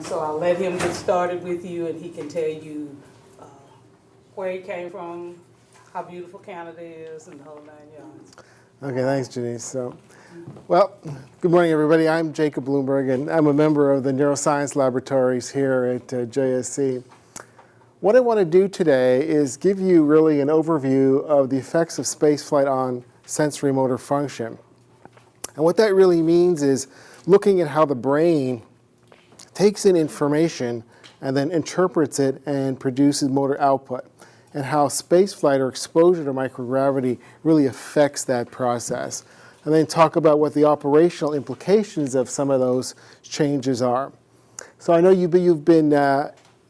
And so I'll let him get started with you, and he can tell you where he came from, how beautiful Canada is, and the whole 9 yards. Okay, thanks, Janice. So, well, good morning, everybody. I'm Jacob Bloomberg, and I'm a member of the Neuroscience Laboratories here at JSC. What I want to do today is give you really an overview of the effects of spaceflight on sensory motor function. And what that really means is looking at how the brain takes in information and then interprets it and produces motor output, and how spaceflight or exposure to microgravity really affects that process. And then talk about what the operational implications of some of those changes are. So I know you've been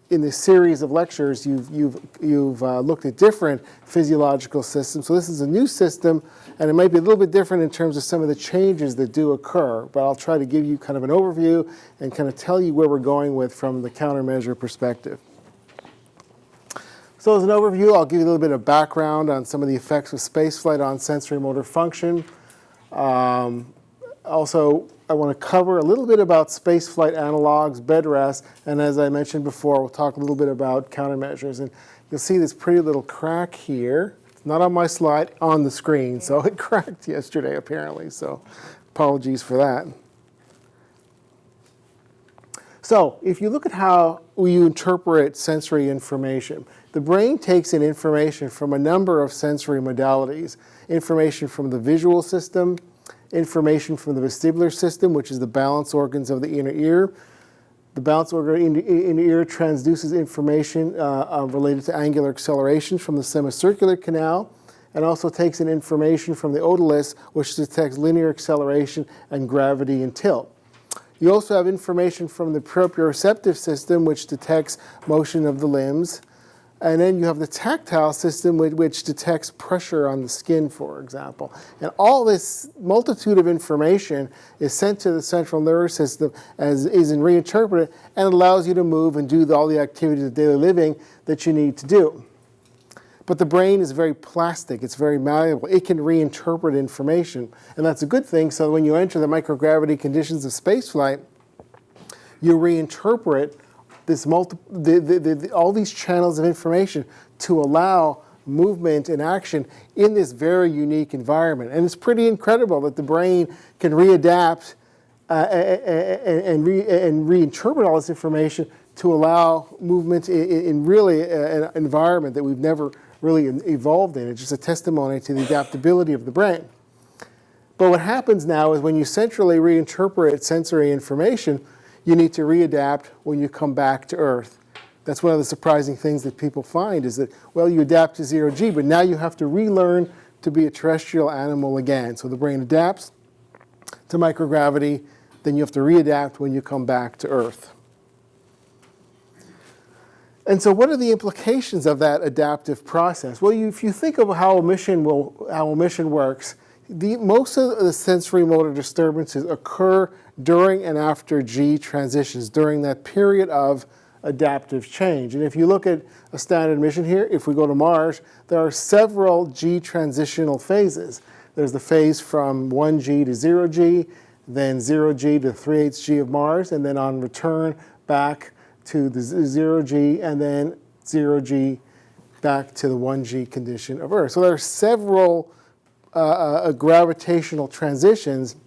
in this series of lectures, you've looked at different physiological systems. So this is a new system, and it might be a little bit different in terms of some of the changes that do occur, but I'll try to give you kind of an overview and kind of tell you where we're going with from the countermeasure perspective. So as an overview, I'll give you a little bit of background on some of the effects of spaceflight on sensory motor function. Also, I want to cover a little bit about spaceflight analogs, bed rest, and as I mentioned before, we'll talk a little bit about countermeasures. And you'll see this pretty little crack here. It's not on my slide, on the screen, so it cracked yesterday apparently, so apologies for that. So if you look at how you interpret sensory information, the brain takes in information from a number of sensory modalities, information from the visual system, information from the vestibular system, which is the balance organs of the inner ear. The balance organ in the ear transduces information related to angular acceleration from the semicircular canal, and also takes in information from the otoliths, which detects linear acceleration and gravity and tilt. You also have information from the proprioceptive system, which detects motion of the limbs. And then you have the tactile system, which detects pressure on the skin, for example. And all this multitude of information is sent to the central nervous system as is reinterpreted, and allows you to move and do all the activities of daily living that you need to do. But the brain is very plastic. It's very malleable. It can reinterpret information, and that's a good thing. So when you enter the microgravity conditions of spaceflight, you reinterpret all these channels of information to allow movement and action in this very unique environment. And it's pretty incredible that the brain can readapt and reinterpret all this information to allow movement in really an environment that we've never really evolved in. It's just a testimony to the adaptability of the brain. But what happens now is when you centrally reinterpret sensory information, you need to readapt when you come back to Earth. That's one of the surprising things that people find is that, well, you adapt to zero-G, but now you have to relearn to be a terrestrial animal again. So the brain adapts to microgravity, then you have to readapt when you come back to Earth. And so what are the implications of that adaptive process? Well, if you think of how a mission works, most of the sensory motor disturbances occur during and after G transitions, during that period of adaptive change. And if you look at a standard mission here, if we go to Mars, there are several G transitional phases. There's the phase from 1G to 0G, then 0G to 3/8G of Mars, and then on return back to the 0G, and then 0G back to the 1G condition of Earth. So there are several gravitational transitions,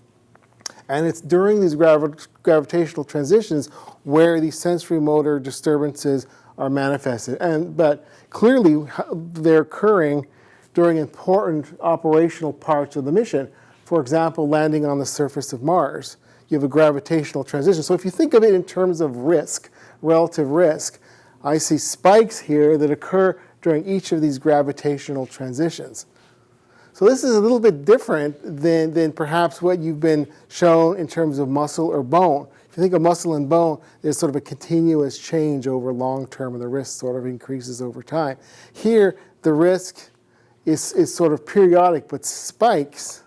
and it's during these gravitational transitions where these sensory motor disturbances are manifested. But clearly they're occurring during important operational parts of the mission. For example, landing on the surface of Mars. You have a gravitational transition. So if you think of it in terms of risk, relative risk, I see spikes here that occur during each of these gravitational transitions. So this is a little bit different than perhaps what you've been shown in terms of muscle or bone. If you think of muscle and bone, there's sort of a continuous change over long term, and the risk sort of increases over time. Here, the risk is sort of periodic, but spikes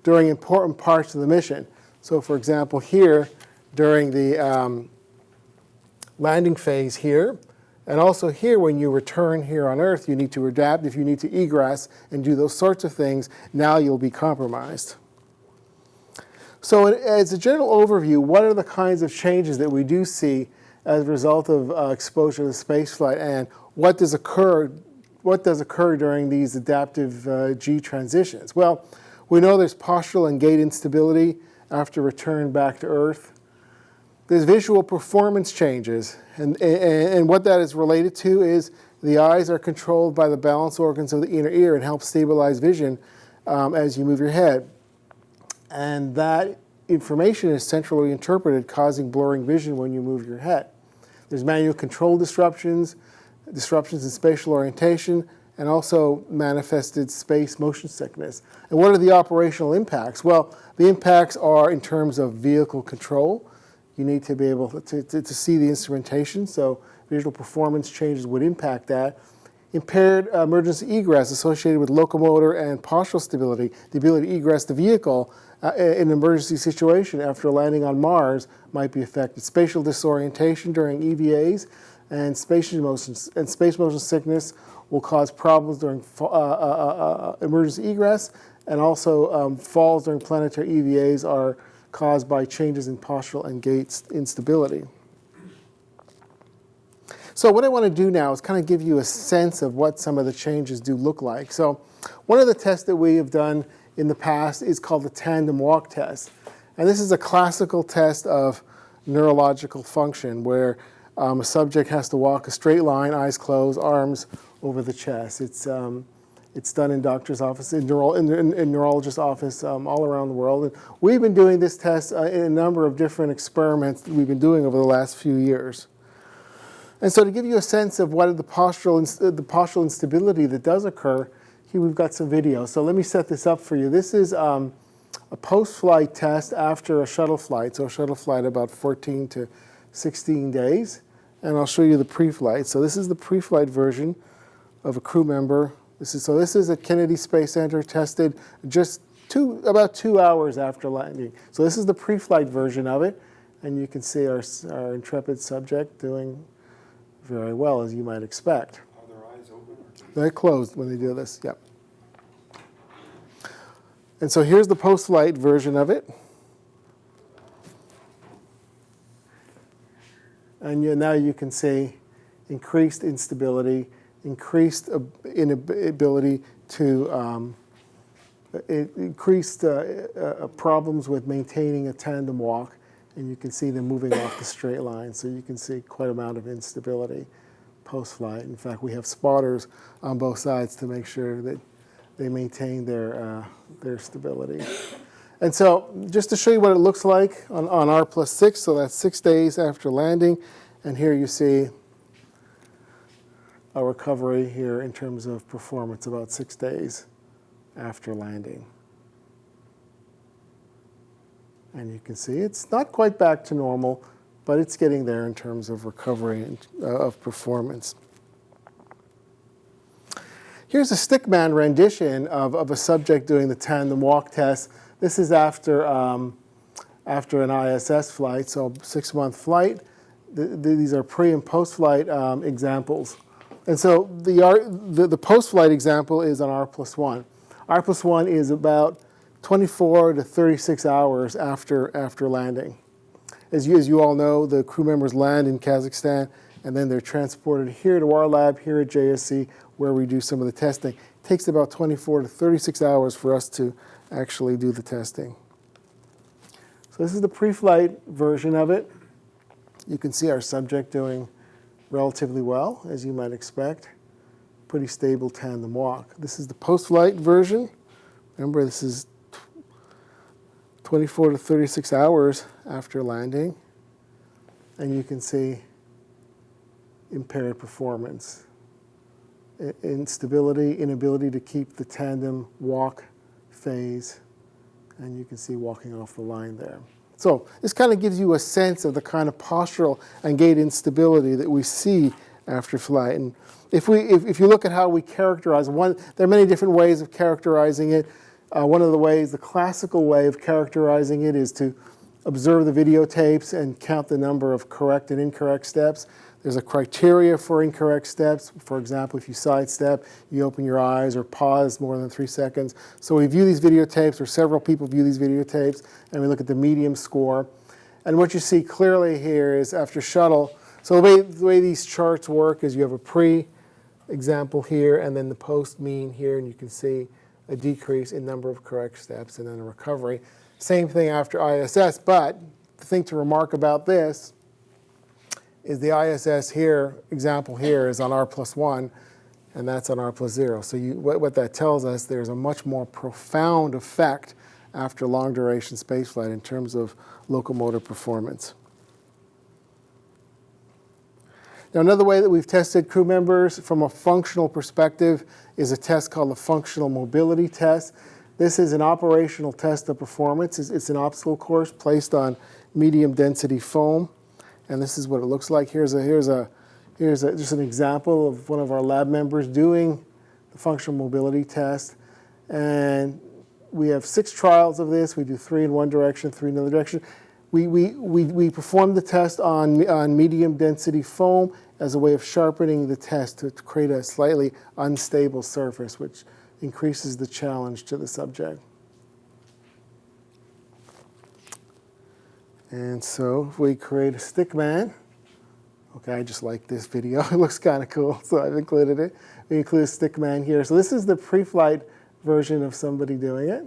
during important parts of the mission. So for example, here, during the landing phase here, and also here, when you return here on Earth, you need to adapt. If you need to egress and do those sorts of things, now you'll be compromised. So as a general overview, what are the kinds of changes that we do see as a result of exposure to spaceflight, and what does occur during these adaptive G transitions? Well, we know there's postural and gait instability after return back to Earth. There's visual performance changes, and what that is related to is the eyes are controlled by the balance organs of the inner ear and help stabilize vision as you move your head. And that information is centrally interpreted, causing blurring vision when you move your head. There's manual control disruptions in spatial orientation, and also manifested space motion sickness. And what are the operational impacts? Well, the impacts are in terms of vehicle control. You need to be able to see the instrumentation, so visual performance changes would impact that. Impaired emergency egress associated with locomotor and postural stability, the ability to egress the vehicle in an emergency situation after landing on Mars might be affected. Spatial disorientation during EVAs and space motion sickness will cause problems during emergency egress, and also falls during planetary EVAs are caused by changes in postural and gait instability. So what I want to do now is kind of give you a sense of what some of the changes do look like. So one of the tests that we have done in the past is called the Tandem walk test. And this is a classical test of neurological function where a subject has to walk a straight line, eyes closed, arms over the chest. It's done in doctor's office, in neurologist's office all around the world. And we've been doing this test in a number of different experiments that we've been doing over the last few years. And so to give you a sense of what the postural instability that does occur, here we've got some video. So let me set this up for you. This is a post-flight test after a shuttle flight. So a shuttle flight about 14 to 16 days. And I'll show you the pre-flight. So this is the pre-flight version of a crew member. This is at Kennedy Space Center, tested just about 2 hours after landing. So this is the pre-flight version of it. And you can see our intrepid subject doing very well, as you might expect. Are their eyes open? They're closed when they do this, yep. And so here's the post-flight version of it. And now you can see increased instability, increased inability to, increased problems with maintaining a tandem walk. And you can see them moving off the straight line. So you can see quite an amount of instability post-flight. In fact, we have spotters on both sides to make sure that they maintain their stability. And so just to show you what it looks like on R+6, so that's 6 days after landing. And here you see a recovery here in terms of performance about 6 days after landing. And you can see it's not quite back to normal, but it's getting there in terms of recovery and, of performance. Here's a Stickman rendition of a subject doing the tandem walk test. This is after an ISS flight, so 6-month flight. These are pre and post-flight examples. And so the post-flight example is on R+1. R+1 is about 24 to 36 hours after landing. As you all know, the crew members land in Kazakhstan, and then they're transported here to our lab here at JSC, where we do some of the testing. It takes about 24 to 36 hours for us to actually do the testing. So this is the pre-flight version of it. You can see our subject doing relatively well, as you might expect. Pretty stable tandem walk. This is the post-flight version. Remember, this is 24 to 36 hours after landing, and you can see impaired performance, instability, inability to keep the tandem walk phase, and you can see walking off the line there. So this kind of gives you a sense of the kind of postural and gait instability that we see after flight. And if you look at how we characterize there are many different ways of characterizing it. One of the ways, the classical way of characterizing it is to observe the videotapes and count the number of correct and incorrect steps. There's a criteria for incorrect steps. For example, if you sidestep, you open your eyes or pause more than 3 seconds. So we view these videotapes, or several people view these videotapes, and we look at the medium score. And what you see clearly here is after shuttle, so the way these charts work is you have a pre-example here and then the post-mean here, and you can see a decrease in number of correct steps and then a recovery. Same thing after ISS, but the thing to remark about this is the ISS here, example here, is on R+1, and that's on R+0. So what that tells us, there's a much more profound effect after long-duration spaceflight in terms of locomotor performance. Now, another way that we've tested crew members from a functional perspective is a test called the Functional Mobility Test. This is an operational test of performance. It's an obstacle course placed on medium density foam, and this is what it looks like. Here's just an example of one of our lab members doing the functional mobility test. And we have 6 trials of this. We do 3 in one direction, 3 in another direction. We perform the test on medium density foam as a way of sharpening the test to create a slightly unstable surface, which increases the challenge to the subject. And so if we create a Stickman, okay, I just like this video. It looks kind of cool, so I've included it. We include a Stickman here. So this is the pre-flight version of somebody doing it,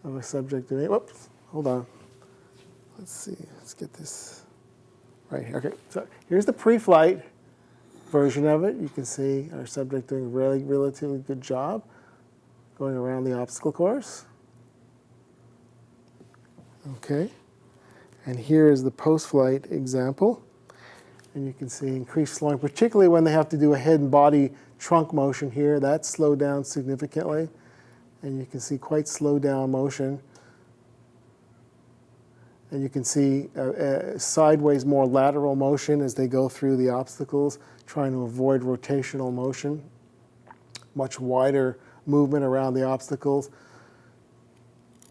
of a subject doing it. Whoops, hold on. Let's see, let's get this right here. Okay, so here's the pre-flight version of it. You can see our subject doing a relatively good job going around the obstacle course. Okay, and here is the post-flight example. And you can see increased slowing, particularly when they have to do a head and body trunk motion here. That's slowed down significantly. And you can see quite slow down motion. And you can see sideways, more lateral motion as they go through the obstacles, trying to avoid rotational motion. Much wider movement around the obstacles.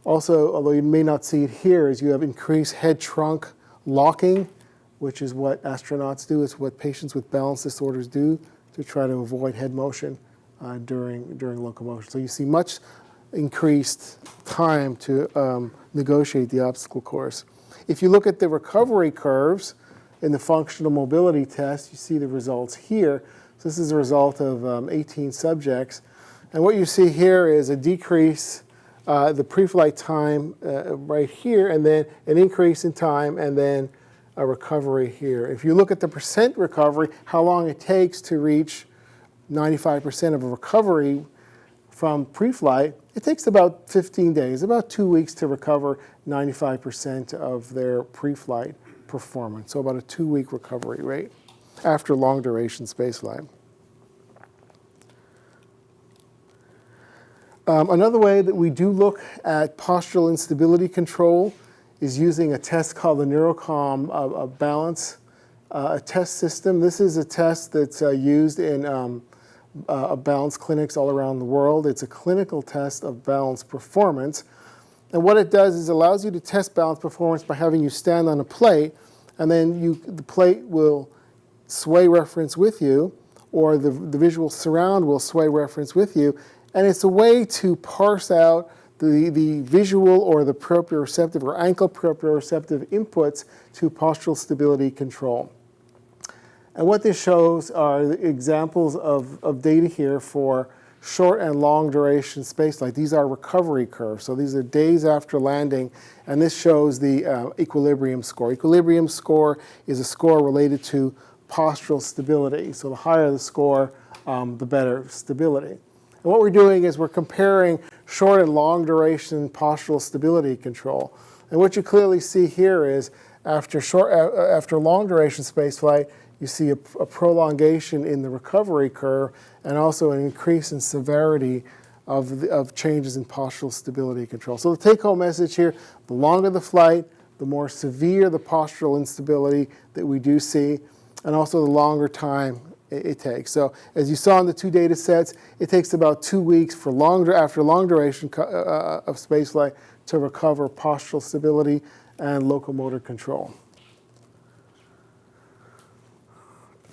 Also, although you may not see it here, is you have increased head-trunk locking, which is what astronauts do. It's what patients with balance disorders do to try to avoid head motion during locomotion. So you see much increased time to negotiate the obstacle course. If you look at the recovery curves in the functional mobility test, you see the results here. So this is a result of 18 subjects. And what you see here is a decrease, the pre-flight time right here, and then an increase in time, and then a recovery here. If you look at the percent recovery, how long it takes to reach 95% of a recovery from pre-flight, it takes about 15 days, about 2 weeks to recover 95% of their pre-flight performance. So about a 2-week recovery rate after long-duration spaceflight. Another way that we do look at postural instability control is using a test called the Neurocom balance test system. This is a test that's used in balance clinics all around the world. It's a clinical test of balance performance. And what it does is it allows you to test balance performance by having you stand on a plate, and then the plate will sway reference with you, or the visual surround will sway reference with you. And it's a way to parse out the visual or the proprioceptive or ankle proprioceptive inputs to postural stability control. And what this shows are the examples of data here for short and long duration spaceflight. These are recovery curves. So these are days after landing, and this shows the equilibrium score. Equilibrium score is a score related to postural stability. So the higher the score, the better stability. And what we're doing is we're comparing short and long duration postural stability control. And what you clearly see here is after long duration spaceflight, you see a prolongation in the recovery curve and also an increase in severity of changes in postural stability control. So the take-home message here, the longer the flight, the more severe the postural instability that we do see, and also the longer time it takes. So as you saw in the 2 data sets, it takes about 2 weeks after long duration of spaceflight to recover postural stability, and locomotor control.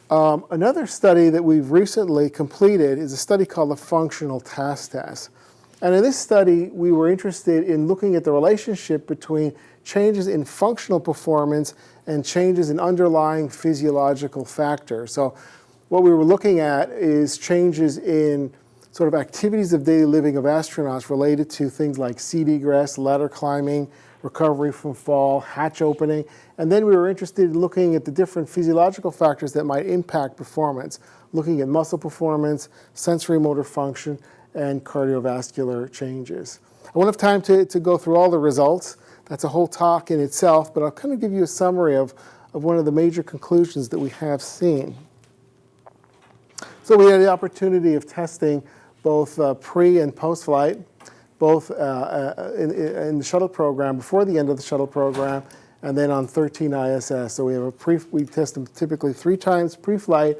Another study that we've recently completed is a study called the Functional Task Test. And in this study, we were interested in looking at the relationship between changes in functional performance and changes in underlying physiological factors. So what we were looking at is changes in sort of activities of daily living of astronauts related to things like seat egress, ladder climbing, recovery from fall, hatch opening, and then we were interested in looking at the different physiological factors that might impact performance, looking at muscle performance, sensory motor function, and cardiovascular changes. I won't have time to go through all the results. That's a whole talk in itself, but I'll kind of give you a summary of one of the major conclusions that we have seen. So we had the opportunity of testing both pre and post-flight, both in the shuttle program, before the end of the shuttle program, and then on 13 ISS. So we test them typically 3 times pre-flight,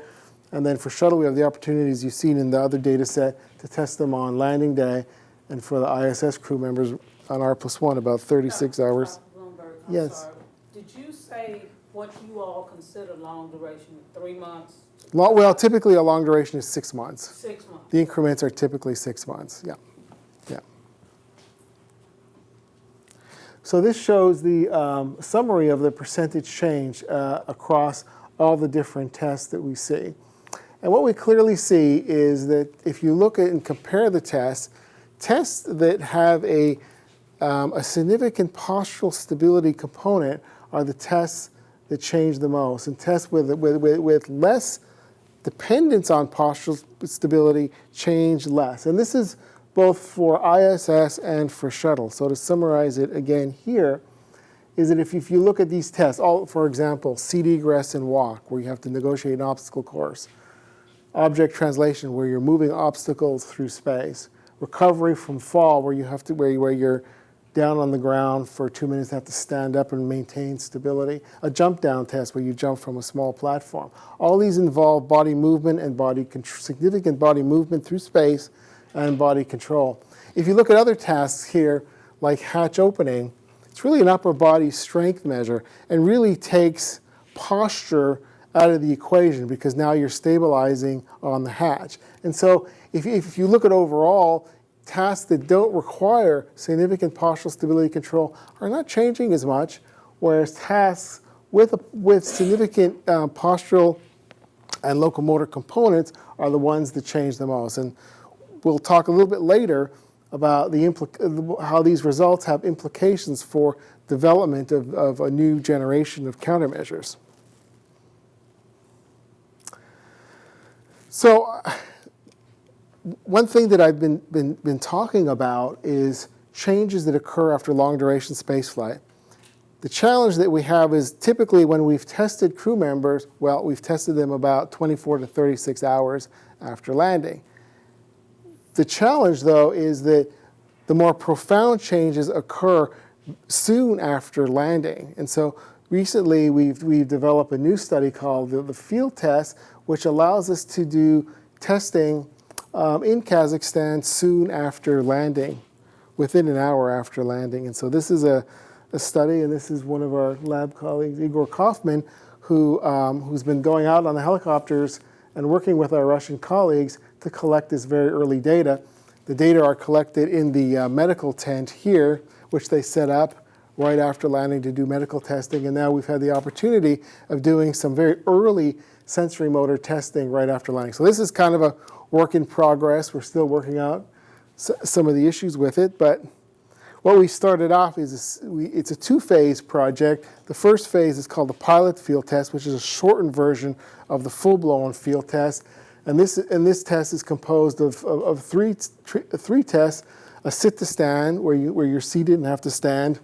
and then for shuttle we have the opportunities you've seen in the other data set to test them on landing day, and for the ISS crew members on R+1 about 36 hours. Bloomberg, Yes. sorry. Did you say what you all consider long duration, 3 months? Well, typically a long duration is 6 months. 6 months. The increments are typically 6 months, yeah. So this shows the summary of the percentage change across all the different tests that we see. And what we clearly see is that if you look at and compare the tests that have a significant postural stability component are the tests that change the most. And tests with less dependence on postural stability change less. And this is both for ISS and for shuttle. So to summarize it again here, is that if you look at these tests, for example, seat egress and walk, where you have to negotiate an obstacle course, object translation, where you're moving obstacles through space, recovery from fall, where you're down on the ground for 2 minutes and have to stand up and maintain stability, a jump down test where you jump from a small platform. All these involve body movement and significant body movement through space and body control. If you look at other tasks here, like hatch opening, it's really an upper body strength measure and really takes posture out of the equation because now you're stabilizing on the hatch. And so if you look at overall, tasks that don't require significant postural stability control are not changing as much, whereas tasks with significant postural and locomotor components are the ones that change the most. And we'll talk a little bit later about how these results have implications for development of a new generation of countermeasures. So one thing that I've been talking about is changes that occur after long-duration spaceflight. The challenge that we have is typically when we've tested crew members, well, we've tested them about 24 to 36 hours after landing. The challenge, though, is that the more profound changes occur soon after landing. And so recently we've developed a new study called the field test, which allows us to do testing in Kazakhstan soon after landing, within an hour after landing. And so this is a study, and this is one of our lab colleagues, Igor Kaufman, who's been going out on the helicopters and working with our Russian colleagues to collect this very early data. The data are collected in the medical tent here, which they set up right after landing to do medical testing. And now we've had the opportunity of doing some very early sensory motor testing right after landing. So this is kind of a work in progress. We're still working out some of the issues with it. But what we started off is it's a 2-phase project. The first phase is called the pilot field test, which is a shortened version of the full-blown field test. And this test is composed of three tests: a sit to stand, where you're seated and have to stand;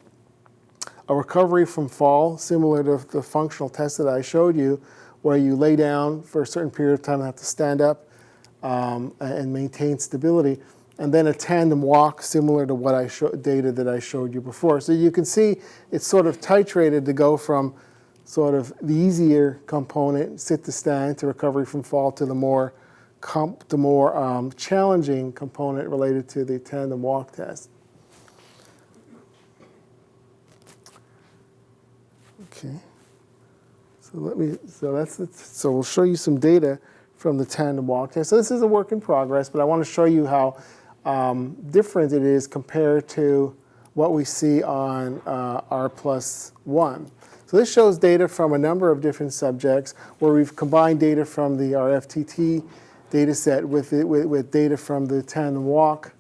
a recovery from fall, similar to the functional test that I showed you, where you lay down for a certain period of time and have to stand up and maintain stability; and then a tandem walk, similar to what data that I showed you before. So you can see it's sort of titrated to go from sort of the easier component, sit to stand, to recovery from fall, to the more challenging component related to the tandem walk test. Okay. So we'll show you some data from the Tandem walk test. So this is a work in progress, but I want to show you how different it is compared to what we see on R+1. So this shows data from a number of different subjects where we've combined data from the RFTT data set with data from the Tandem walk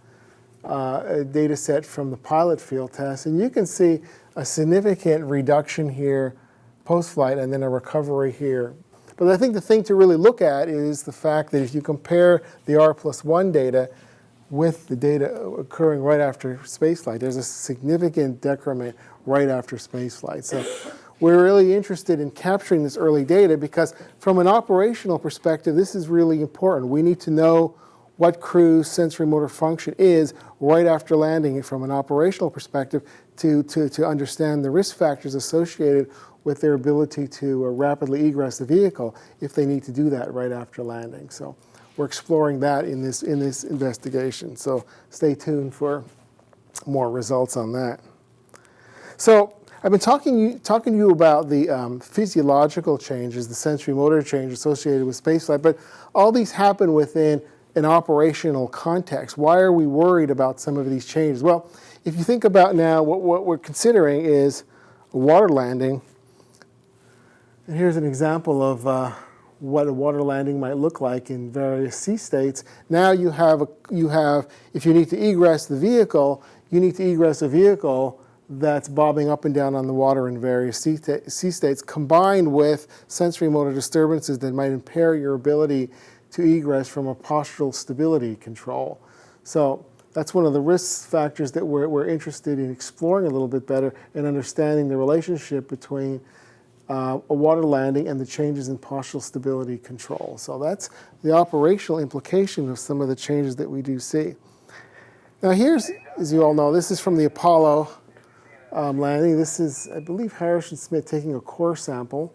data set from the pilot field test. And you can see a significant reduction here post-flight and then a recovery here. But I think the thing to really look at is the fact that if you compare the R+1 data with the data occurring right after spaceflight, there's a significant decrement right after spaceflight. So we're really interested in capturing this early data because from an operational perspective, this is really important. We need to know what crew's sensory motor function is right after landing from an operational perspective to understand the risk factors associated with their ability to rapidly egress the vehicle if they need to do that right after landing. So we're exploring that in this investigation. So stay tuned for more results on that. So I've been talking to you about the physiological changes, the sensory motor changes associated with spaceflight, but all these happen within an operational context. Why are we worried about some of these changes? Well, if you think about now, what we're considering is a water landing. And here's an example of what a water landing might look like in various sea states. Now you have, if you need to egress the vehicle, you need to egress a vehicle that's bobbing up and down on the water in various sea states, combined with sensory motor disturbances that might impair your ability to egress from a postural stability control. So that's one of the risk factors that we're interested in exploring a little bit better and understanding the relationship between a water landing and the changes in postural stability control. So that's the operational implication of some of the changes that we do see. Now here's, as you all know, this is from the Apollo landing. This is, I believe, Harrison Smith taking a core sample.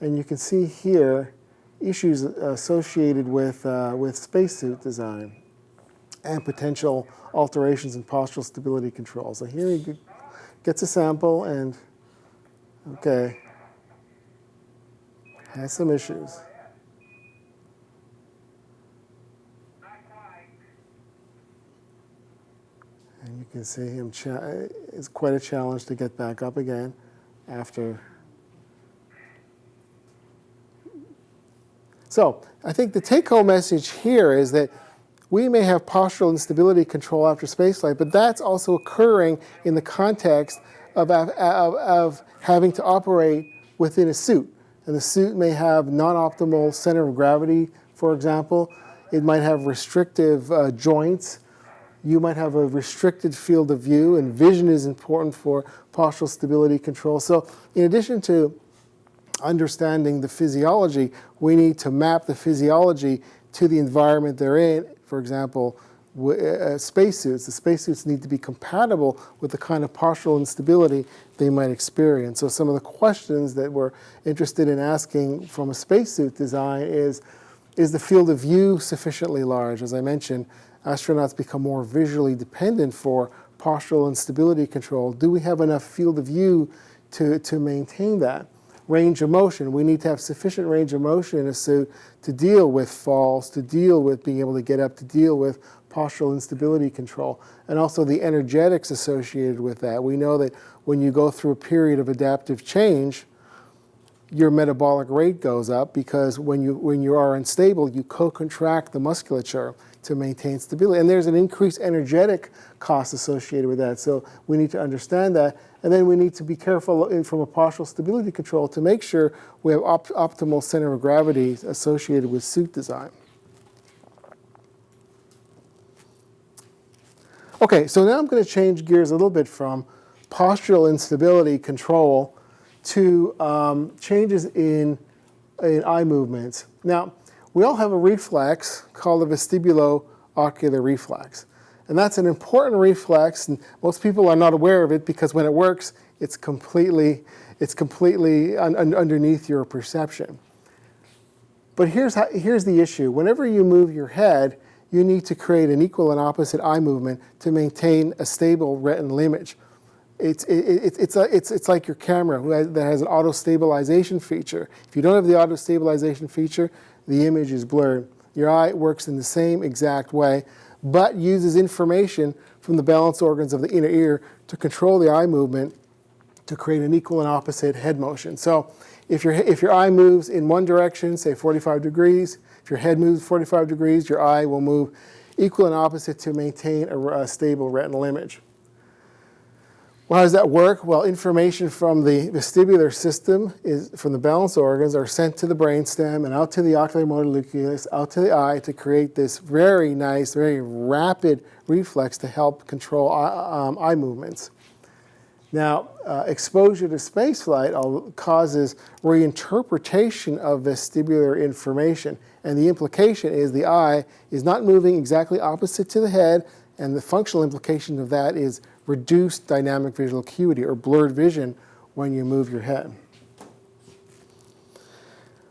And you can see here issues associated with spacesuit design and potential alterations in postural stability control. So here he gets a sample and, okay, has some issues. And you can see him, it's quite a challenge to get back up again after. So I think the take-home message here is that we may have postural instability control after spaceflight, but that's also occurring in the context of having to operate within a suit. And the suit may have non-optimal center of gravity, for example. It might have restrictive joints. You might have a restricted field of view, and vision is important for postural stability control. So in addition to understanding the physiology, we need to map the physiology to the environment they're in. For example, spacesuits. The spacesuits need to be compatible with the kind of postural instability they might experience. So some of the questions that we're interested in asking from a spacesuit design is the field of view sufficiently large? As I mentioned, astronauts become more visually dependent for postural instability control. Do we have enough field of view to maintain that? Range of motion. We need to have sufficient range of motion in a suit to deal with falls, to deal with being able to get up, to deal with postural instability control, and also the energetics associated with that. We know that when you go through a period of adaptive change, your metabolic rate goes up because when you are unstable, you co-contract the musculature to maintain stability. And there's an increased energetic cost associated with that. So we need to understand that. And then we need to be careful from a postural stability control to make sure we have optimal center of gravity associated with suit design. Okay, so now I'm going to change gears a little bit from postural instability control to changes in eye movements. Now, we all have a reflex called the vestibulo ocular reflex. And that's an important reflex, and most people are not aware of it because when it works, it's completely underneath your perception. But here's the issue. Whenever you move your head, you need to create an equal and opposite eye movement to maintain a stable retinal image. It's like your camera that has an auto stabilization feature. If you don't have the auto stabilization feature, the image is blurred. Your eye works in the same exact way, but uses information from the balance organs of the inner ear to control the eye movement to create an equal and opposite head motion. So if your eye moves in one direction, say 45 degrees, if your head moves 45 degrees, your eye will move equal and opposite to maintain a stable retinal image. Well, how does that work? Well, information from the vestibular system, from the balance organs, are sent to the brainstem and out to the ocular motor nucleus, out to the eye to create this very nice, very rapid reflex to help control eye movements. Now, exposure to spaceflight causes reinterpretation of vestibular information, and the implication is the eye is not moving exactly opposite to the head, and the functional implication of that is reduced dynamic visual acuity, or blurred vision, when you move your head.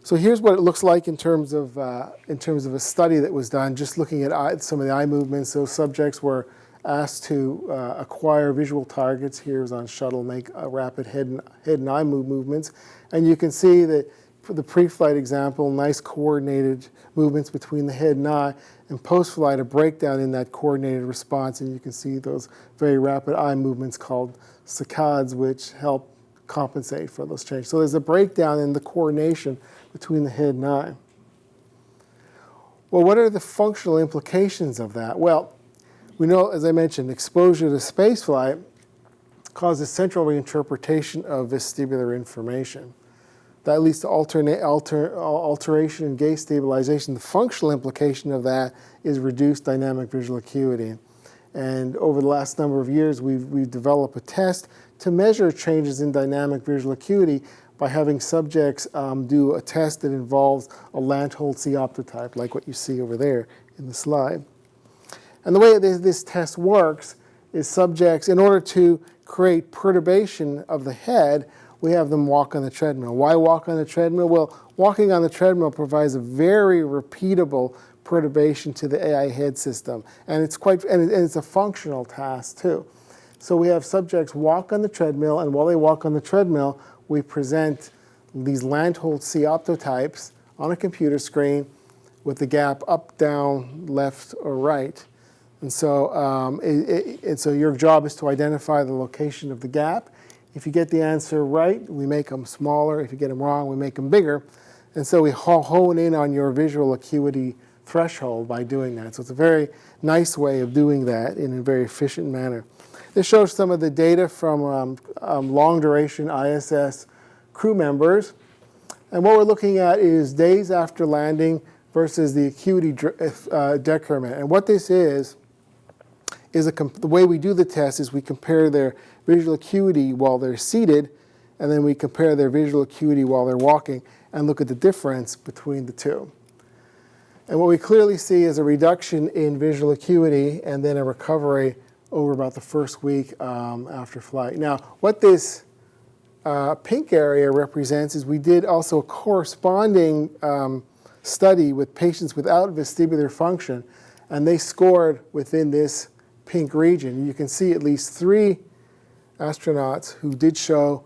So here's what it looks like in terms of a study that was done, just looking at some of the eye movements. So subjects were asked to acquire visual targets. Here's on shuttle, make rapid head and eye movements. And you can see that for the pre-flight example, nice coordinated movements between the head and eye, and post-flight, a breakdown in that coordinated response, and you can see those very rapid eye movements called saccades, which help compensate for those changes. So there's a breakdown in the coordination between the head and eye. Well, what are the functional implications of that? Well, we know, as I mentioned, exposure to spaceflight causes central reinterpretation of vestibular information. That leads to alteration in gaze stabilization. The functional implication of that is reduced dynamic visual acuity. And over the last number of years, we've developed a test to measure changes in dynamic visual acuity by having subjects do a test that involves a Landhold optotype, like what you see over there in the slide. And the way this test works is subjects, in order to create perturbation of the head, we have them walk on the treadmill. Why walk on the treadmill? Well, walking on the treadmill provides a very repeatable perturbation to the AI head system, and it's a functional task too. So we have subjects walk on the treadmill, and while they walk on the treadmill, we present these Landhold optotypes on a computer screen with the gap up, down, left, or right. And so, so your job is to identify the location of the gap. If you get the answer right, we make them smaller. If you get them wrong, we make them bigger. And so we hone in on your visual acuity threshold by doing that. So it's a very nice way of doing that in a very efficient manner. This shows some of the data from long-duration ISS crew members. And what we're looking at is days after landing versus the acuity decrement. And what this is the way we do the test is we compare their visual acuity while they're seated, and then we compare their visual acuity while they're walking and look at the difference between the two. And what we clearly see is a reduction in visual acuity and then a recovery over about the first week after flight. Now, what this pink area represents is we did also a corresponding study with patients without vestibular function, and they scored within this pink region. You can see at least 3 astronauts who did show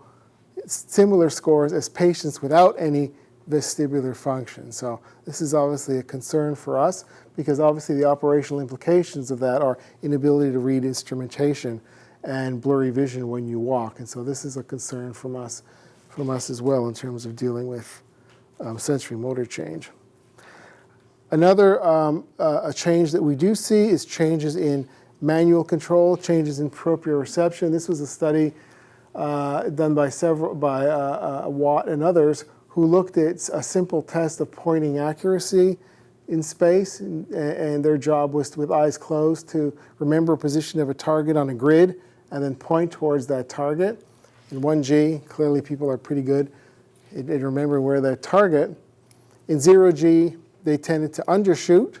similar scores as patients without any vestibular function. So this is obviously a concern for us, because obviously the operational implications of that are inability to read instrumentation and blurry vision when you walk. And so this is a concern from us as well in terms of dealing with sensory motor change. Another a change that we do see is changes in manual control, changes in proprioception. This was a study done by Watt and others, who looked at a simple test of pointing accuracy in space, and their job was, with eyes closed, to remember a position of a target on a grid and then point towards that target. In 1G, clearly people are pretty good at remembering where that target. In 0G, they tended to undershoot,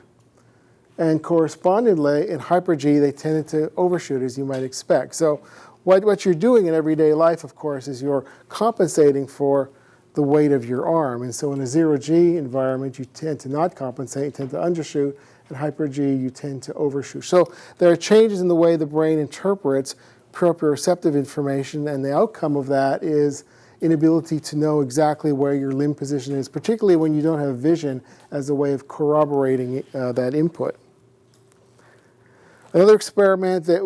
and correspondingly, in hyper-G, they tended to overshoot, as you might expect. So what you're doing in everyday life, of course, is you're compensating for the weight of your arm. And so in a 0G environment, you tend to not compensate, you tend to undershoot. In hyper-G, you tend to overshoot. So there are changes in the way the brain interprets proprioceptive information, and the outcome of that is inability to know exactly where your limb position is, particularly when you don't have vision as a way of corroborating that input. Another experiment that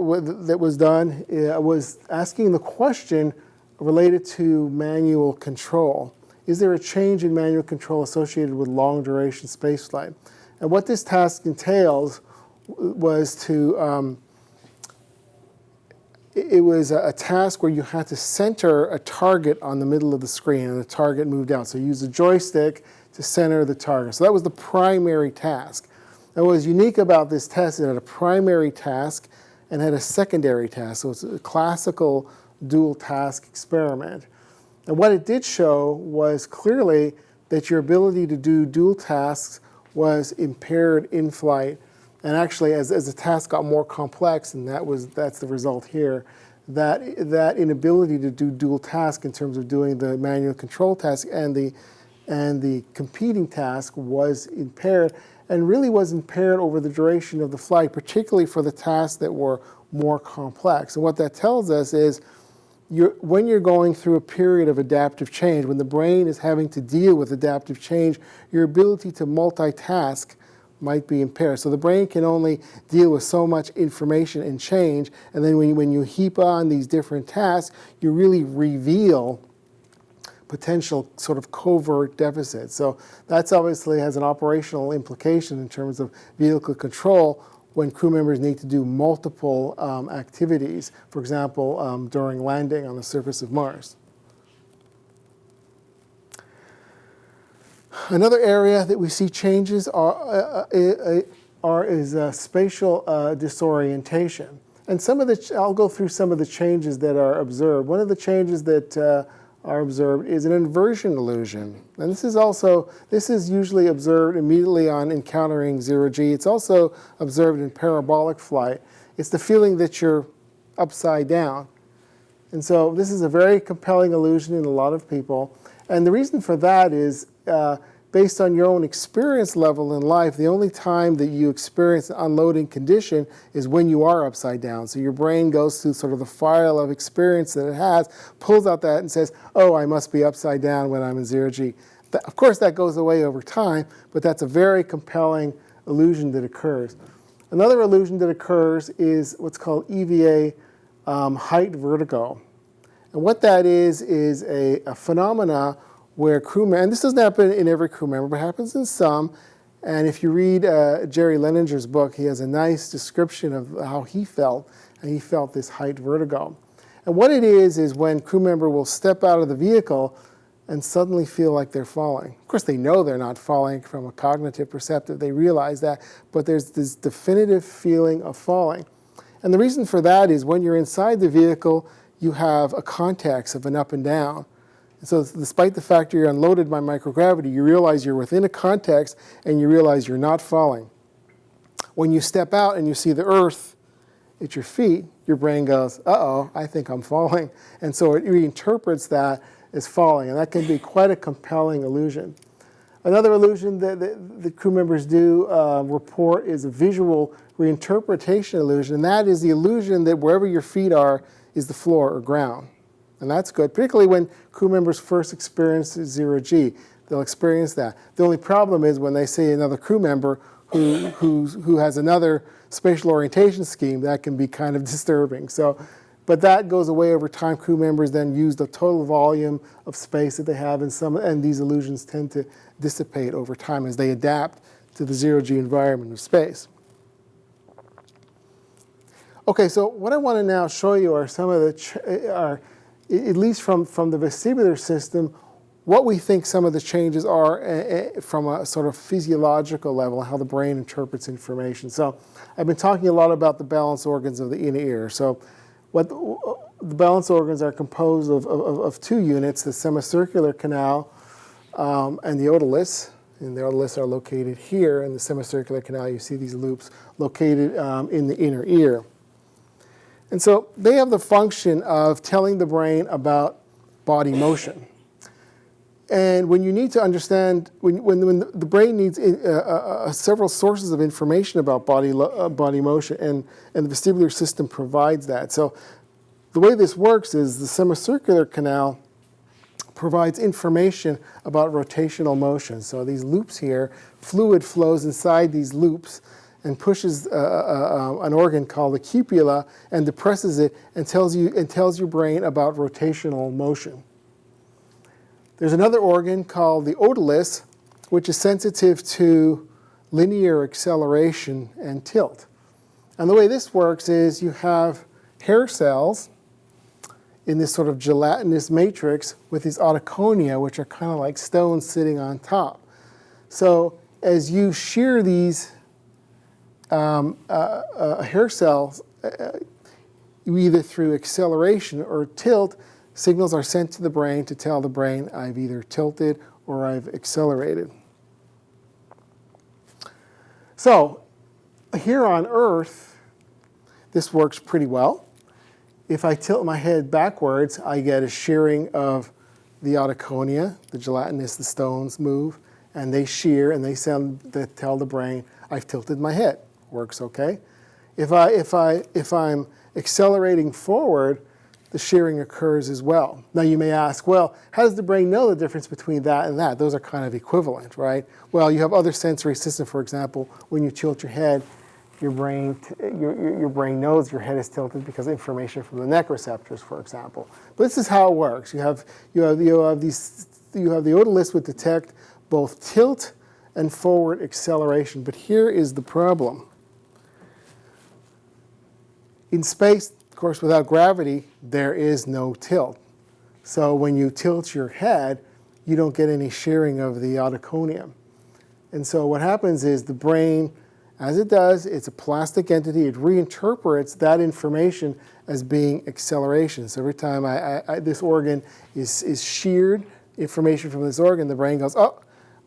was done was asking the question related to manual control. Is there a change in manual control associated with long-duration spaceflight? And what this task entails was to it was a task where you had to center a target on the middle of the screen, and the target moved out. So you use a joystick to center the target. So that was the primary task. And what was unique about this test, it had a primary task and had a secondary task. So it's a classical dual task experiment. And what it did show was clearly that your ability to do dual tasks was impaired in flight. And actually, as the task got more complex, and that's the result here, that inability to do dual task in terms of doing the manual control task and the competing task was impaired, and really was impaired over the duration of the flight, particularly for the tasks that were more complex. And what that tells us is when you're going through a period of adaptive change, when the brain is having to deal with adaptive change, your ability to multitask might be impaired. So the brain can only deal with so much information and change, and then when you heap on these different tasks, you really reveal potential sort of covert deficits. So that's obviously has an operational implication in terms of vehicle control when crew members need to do multiple activities, for example, during landing on the surface of Mars. Another area that we see changes is spatial disorientation. And I'll go through some of the changes that are observed. One of the changes that are observed is an inversion illusion. And this is usually observed immediately on encountering zero-G. It's also observed in parabolic flight. It's the feeling that you're upside down. And so this is a very compelling illusion in a lot of people. And the reason for that is based on your own experience level in life, the only time that you experience an unloading condition is when you are upside down. So your brain goes through sort of the file of experience that it has, pulls out that and says, oh, I must be upside down when I'm in zero-G. Of course, that goes away over time, but that's a very compelling illusion that occurs. Another illusion that occurs is what's called EVA height vertigo. And what that is a phenomena where and this doesn't happen in every crew member, but happens in some. And if you read Jerry Leninger's book, he has a nice description of how he felt, and he felt this height vertigo. And what it is when crew member will step out of the vehicle and suddenly feel like they're falling. Of course, they know they're not falling from a cognitive perspective. They realize that, but there's this definitive feeling of falling. And the reason for that is when you're inside the vehicle, you have a context of an up and down. So despite the fact you're unloaded by microgravity, you realize you're within a context and you realize you're not falling. When you step out and you see the Earth at your feet, your brain goes, uh-oh, I think I'm falling. And so it reinterprets that as falling, and that can be quite a compelling illusion. Another illusion that the crew members do report is a visual reinterpretation illusion, and that is the illusion that wherever your feet are is the floor or ground. And that's good, particularly when crew members first experience zero-G. They'll experience that. The only problem is when they see another crew member who has another spatial orientation scheme, that can be kind of disturbing. But that goes away over time. Crew members then use the total volume of space that they have, and these illusions tend to dissipate over time as they adapt to the zero-G environment of space. Okay, so what I want to now show you are some of the at least from the vestibular system, what we think some of the changes are from a sort of physiological level, how the brain interprets information. So I've been talking a lot about the balance organs of the inner ear. So the balance organs are composed of two units, the semicircular canal and the otoliths. And the otoliths are located here. In the semicircular canal, you see these loops located in the inner ear. And so they have the function of telling the brain about body motion. And when you need to understand, when the brain needs several sources of information about body motion, and the vestibular system provides that. So the way this works is the semicircular canal provides information about rotational motion. So these loops here, fluid flows inside these loops and pushes an organ called the cupula and depresses it and tells your brain about rotational motion. There's another organ called the otoliths, which is sensitive to linear acceleration and tilt. And the way this works is you have hair cells in this sort of gelatinous matrix with these autoconia, which are kind of like stones sitting on top. So as you shear these hair cells, either through acceleration or tilt, signals are sent to the brain to tell the brain I've either tilted or I've accelerated. So here on Earth, this works pretty well. If I tilt my head backwards, I get a shearing of the autoconia, the gelatinous, the stones move, and they shear and they tell the brain I've tilted my head. Works okay. If I'm accelerating forward, the shearing occurs as well. Now you may ask, well, how does the brain know the difference between that and that? Those are kind of equivalent, right? Well, you have other sensory systems. For example, when you tilt your head, your brain knows your head is tilted because of information from the neck receptors, for example. But this is how it works. You have the otoliths which detect both tilt and forward acceleration. But here is the problem. In space, of course, without gravity, there is no tilt. So when you tilt your head, you don't get any shearing of the autoconia. And so what happens is the brain, as it does, it's a plastic entity. It reinterprets that information as being acceleration. So every time this organ is sheared, information from this organ, the brain goes, oh,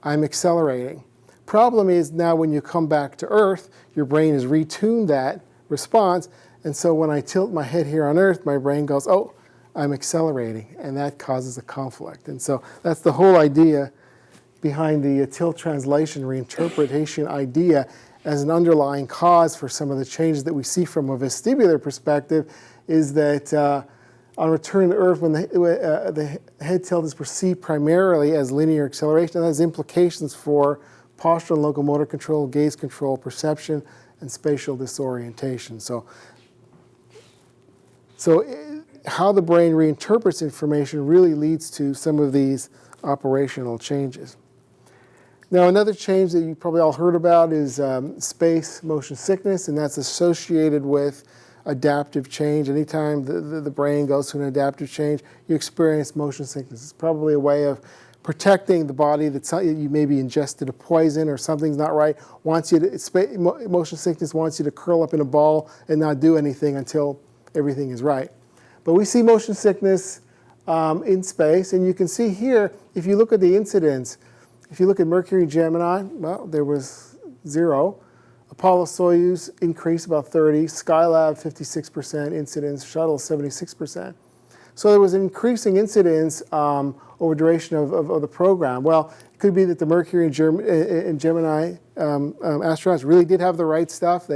I'm accelerating. Problem is now when you come back to Earth, your brain has retuned that response. And so when I tilt my head here on Earth, my brain goes, oh, I'm accelerating. And that causes a conflict. And so that's the whole idea behind the tilt translation reinterpretation idea as an underlying cause for some of the changes that we see from a vestibular perspective is that on return to Earth, when the head tilt is perceived primarily as linear acceleration, that has implications for postural and locomotor control, gaze control, perception, and spatial disorientation. So how the brain reinterprets information really leads to some of these operational changes. Now, another change that you probably all heard about is space motion sickness, and that's associated with adaptive change. Anytime the brain goes through an adaptive change, you experience motion sickness. It's probably a way of protecting the body that you maybe ingested a poison or something's not right. Motion sickness wants you to curl up in a ball and not do anything until everything is right. But we see motion sickness in space, and you can see here, if you look at the incidence, if you look at Mercury and Gemini, well, there was 0. Apollo-Soyuz increased about 30, Skylab 56% incidence, shuttle 76%. So there was an increasing incidence over duration of the program. Well, it could be that the Mercury and Gemini astronauts really did have the right stuff.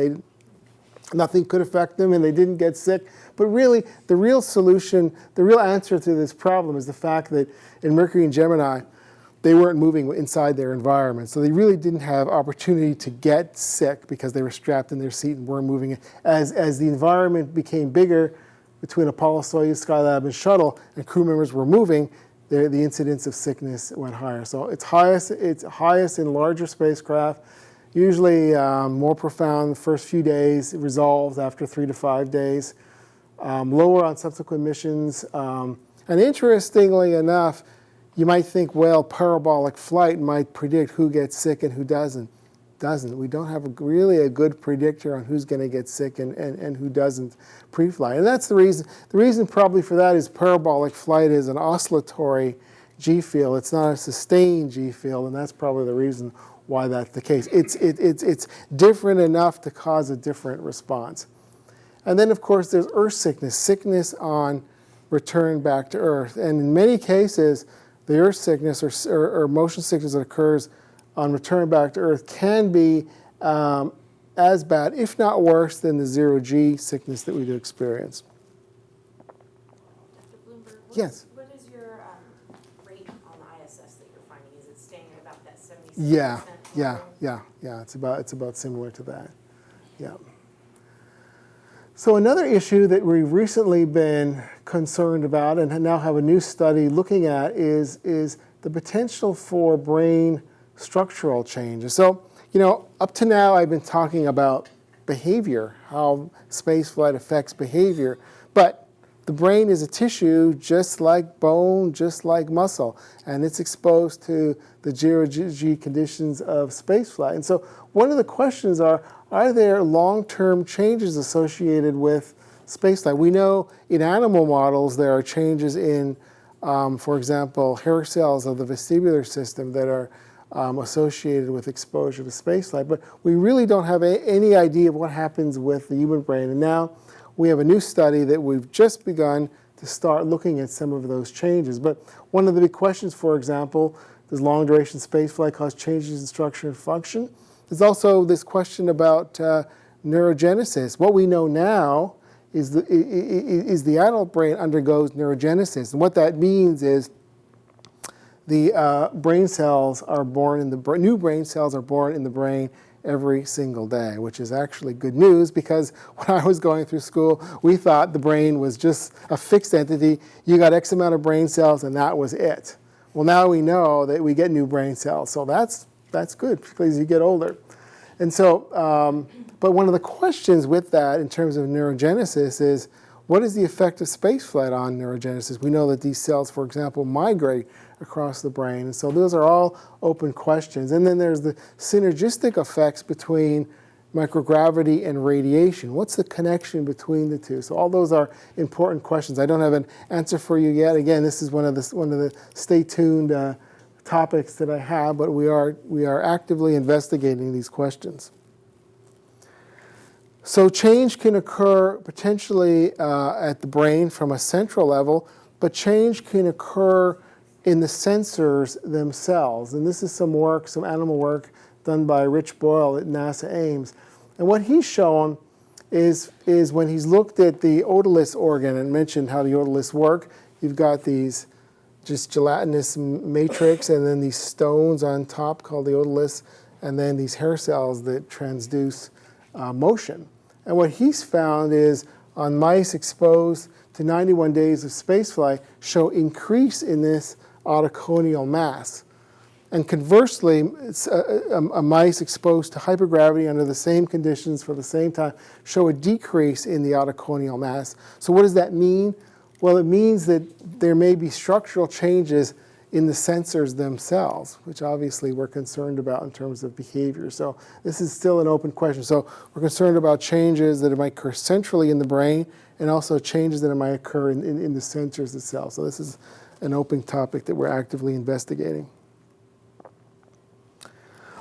Nothing could affect them and they didn't get sick. But really, the real solution, the real answer to this problem is the fact that in Mercury and Gemini, they weren't moving inside their environment. So they really didn't have opportunity to get sick because they were strapped in their seat and weren't moving. As the environment became bigger between Apollo, Soyuz, Skylab, and shuttle, and crew members were moving, the incidence of sickness went higher. So it's highest in larger spacecraft, usually more profound the first few days, it resolves after 3 to 5 days, lower on subsequent missions. And interestingly enough, you might think, well, parabolic flight might predict who gets sick and who doesn't. We don't have really a good predictor on who's going to get sick and who doesn't pre-flight. And that's the reason. The reason probably for that is parabolic flight is an oscillatory G field. It's not a sustained G field, and that's probably the reason why that's the case. It's different enough to cause a different response. And then, of course, there's Earth sickness, sickness on return back to Earth. And in many cases, the Earth sickness or motion sickness that occurs on return back to Earth can be as bad, if not worse, than the 0G sickness that we do experience. Yes. What is your rate on the ISS that you're finding? Is it staying at about that 76%? Yeah. It's about similar to that. Yeah. So another issue that we've recently been concerned about and now have a new study looking at is the potential for brain structural changes. So, up to now I've been talking about behavior, how spaceflight affects behavior, but the brain is a tissue just like bone, just like muscle, and it's exposed to the zero-G conditions of spaceflight. And so one of the questions are there long-term changes associated with spaceflight? We know in animal models there are changes in, for example, hair cells of the vestibular system that are associated with exposure to spaceflight, but we really don't have any idea of what happens with the human brain. And now we have a new study that we've just begun to start looking at some of those changes. But one of the big questions, for example, does long-duration spaceflight cause changes in structure and function? There's also this question about neurogenesis. What we know now is the adult brain undergoes neurogenesis. And what that means is the brain cells are born in the brain, new brain cells are born in the brain every single day, which is actually good news because when I was going through school, we thought the brain was just a fixed entity. You got X amount of brain cells and that was it. Well, now we know that we get new brain cells, so that's good, particularly as you get older. And so, but one of the questions with that in terms of neurogenesis is, what is the effect of spaceflight on neurogenesis? We know that these cells, for example, migrate across the brain. And so those are all open questions. And then there's the synergistic effects between microgravity and radiation. What's the connection between the two? So all those are important questions. I don't have an answer for you yet. Again, this is one of the stay tuned topics that I have, but we are actively investigating these questions. So change can occur potentially at the brain from a central level, but change can occur in the sensors themselves. And this is some animal work done by Rich Boyle at NASA Ames. And what he's shown is when he's looked at the otoliths organ and mentioned how the otoliths work, you've got these just gelatinous matrix and then these stones on top called the otoliths, and then these hair cells that transduce motion. And what he's found is on mice exposed to 91 days of spaceflight show increase in this autoconial mass. And conversely, a mice exposed to hypergravity under the same conditions for the same time show a decrease in the autoconial mass. So what does that mean? Well, it means that there may be structural changes in the sensors themselves, which obviously we're concerned about in terms of behavior. So this is still an open question. So we're concerned about changes that might occur centrally in the brain and also changes that might occur in the sensors itself. So this is an open topic that we're actively investigating.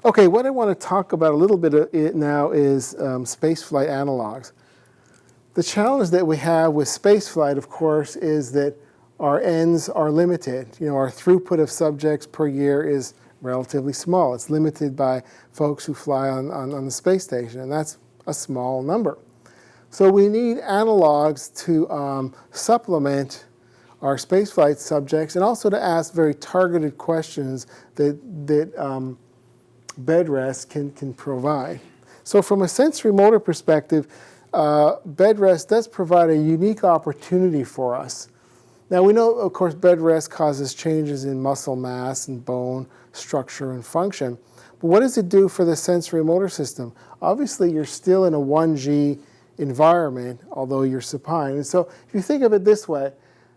Okay, what I want to talk about a little bit now is spaceflight analogs. The challenge that we have with spaceflight, of course, is that our ends are limited. Our throughput of subjects per year is relatively small. It's limited by folks who fly on the space station, and that's a small number. So we need analogs to supplement our spaceflight subjects and also to ask very targeted questions that bed rest can provide. So from a sensorimotor perspective, bed rest does provide a unique opportunity for us. Now we know, of course, bed rest causes changes in muscle mass and bone structure and function. But what does it do for the sensorimotor system? Obviously, you're still in a 1G environment, although you're supine. And so if you think of it this way,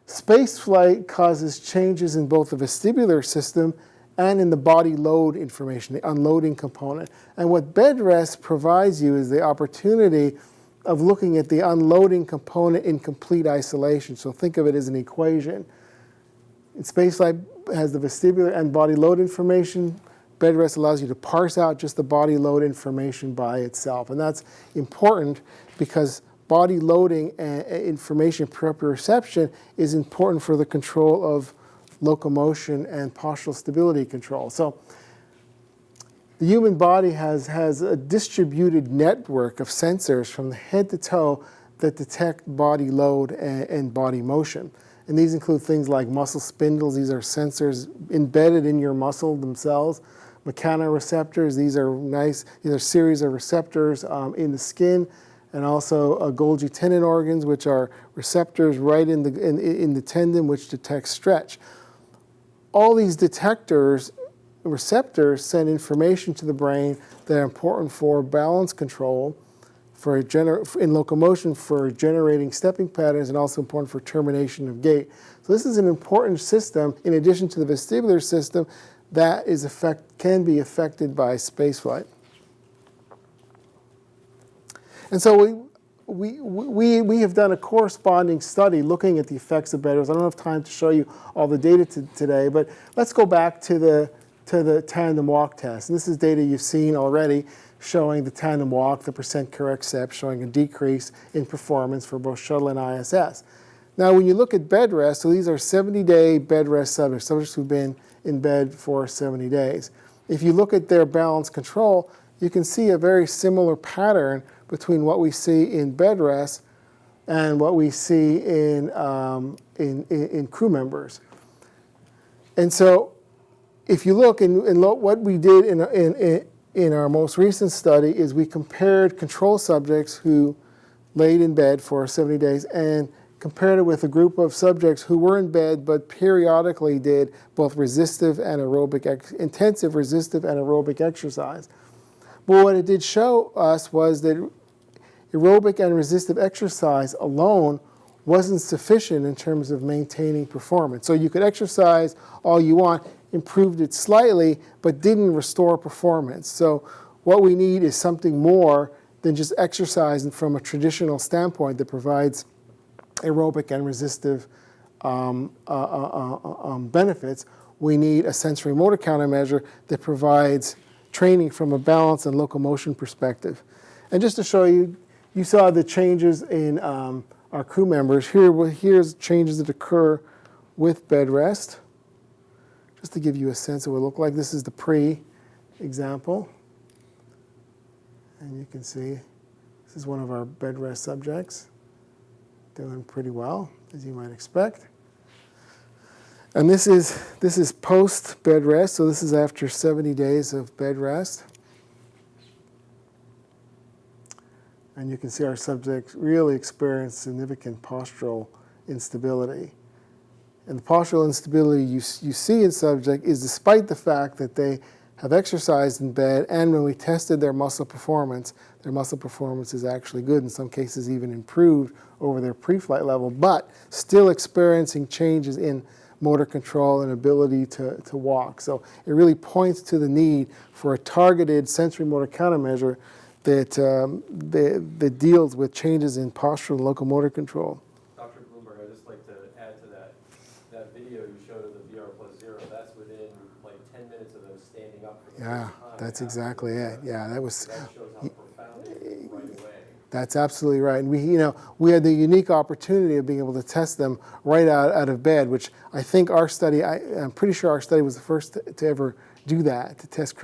spaceflight causes changes in both the vestibular system and in the body load information, the unloading component. And what bed rest provides you is the opportunity of looking at the unloading component in complete isolation. So think of it as an equation. In spaceflight has the vestibular and body load information. Bed rest allows you to parse out just the body load information by itself. And that's important because body loading information proprioception is important for the control of locomotion and postural stability control. So the human body has a distributed network of sensors from the head to toe that detect body load and body motion. And these include things like muscle spindles. These are sensors embedded in your muscle themselves. Mechanoreceptors, these are a series of receptors in the skin, and also Golgi tendon organs, which are receptors right in the tendon, which detect stretch. All these receptors send information to the brain that are important for balance control, in locomotion, for generating stepping patterns, and also important for termination of gait. So this is an important system, in addition to the vestibular system, that can be affected by spaceflight. And so we have done a corresponding study looking at the effects of bed rest. I don't have time to show you all the data today, but let's go back to the tandem walk test. And this is data you've seen already, showing the tandem walk, the percent correct step, showing a decrease in performance for both shuttle and ISS. Now, when you look at bed rest, so these are 70-day bed rest subjects who've been in bed for 70 days. If you look at their balance control, you can see a very similar pattern between what we see in bed rest and what we see in crew members. And so, if you look, what we did in our most recent study is we compared control subjects who laid in bed for 70 days and compared it with a group of subjects who were in bed but periodically did both intensive resistive and aerobic exercise. But what it did show us was that aerobic and resistive exercise alone wasn't sufficient in terms of maintaining performance. So you could exercise all you want, improved it slightly, but didn't restore performance. So what we need is something more than just exercising from a traditional standpoint that provides aerobic and resistive benefits. We need a sensory motor countermeasure that provides training from a balance and locomotion perspective. And just to show you, you saw the changes in our crew members. Here's changes that occur with bed rest. Just to give you a sense of what it looked like. This is the pre-example. And you can see this is one of our bed rest subjects. Doing pretty well, as you might expect. And this is post bed rest, so this is after 70 days of bed rest. And you can see our subjects really experience significant postural instability. And the postural instability you see in subject is despite the fact that they have exercised in bed, and when we tested their muscle performance is actually good, in some cases even improved over their pre-flight level, but still experiencing changes in motor control and ability to walk. So it really points to the need for a targeted sensory motor countermeasure that deals with changes in postural and locomotor control. Dr. Bloomberg, I'd just like to add to that video you showed of the VR+0, that's within like 10 minutes of them standing up for the first time. That's exactly it. Yeah, that shows how profound it is right away. That's absolutely right. And we had the unique opportunity of being able to test them right out of bed, which I think I'm pretty sure our study was the first to ever do that, to test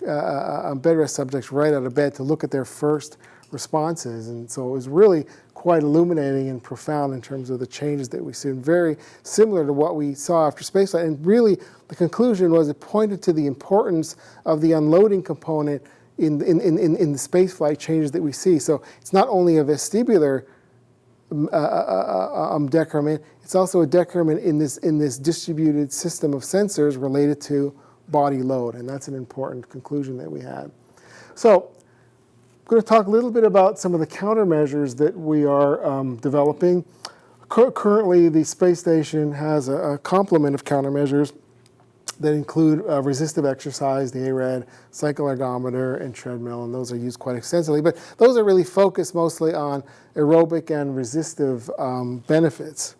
bed rest subjects right out of bed to look at their first responses. And so it was really quite illuminating and profound in terms of the changes that we see, and very similar to what we saw after spaceflight. And really, the conclusion was it pointed to the importance of the unloading component in the spaceflight changes that we see. So it's not only a vestibular decrement, it's also a decrement in this distributed system of sensors related to body load, and that's an important conclusion that we had. So I'm going to talk a little bit about some of the countermeasures that we are developing. Currently, the space station has a complement of countermeasures that include resistive exercise, the ARED, cycle ergometer, and treadmill, and those are used quite extensively. But those are really focused mostly on aerobic and resistive benefits.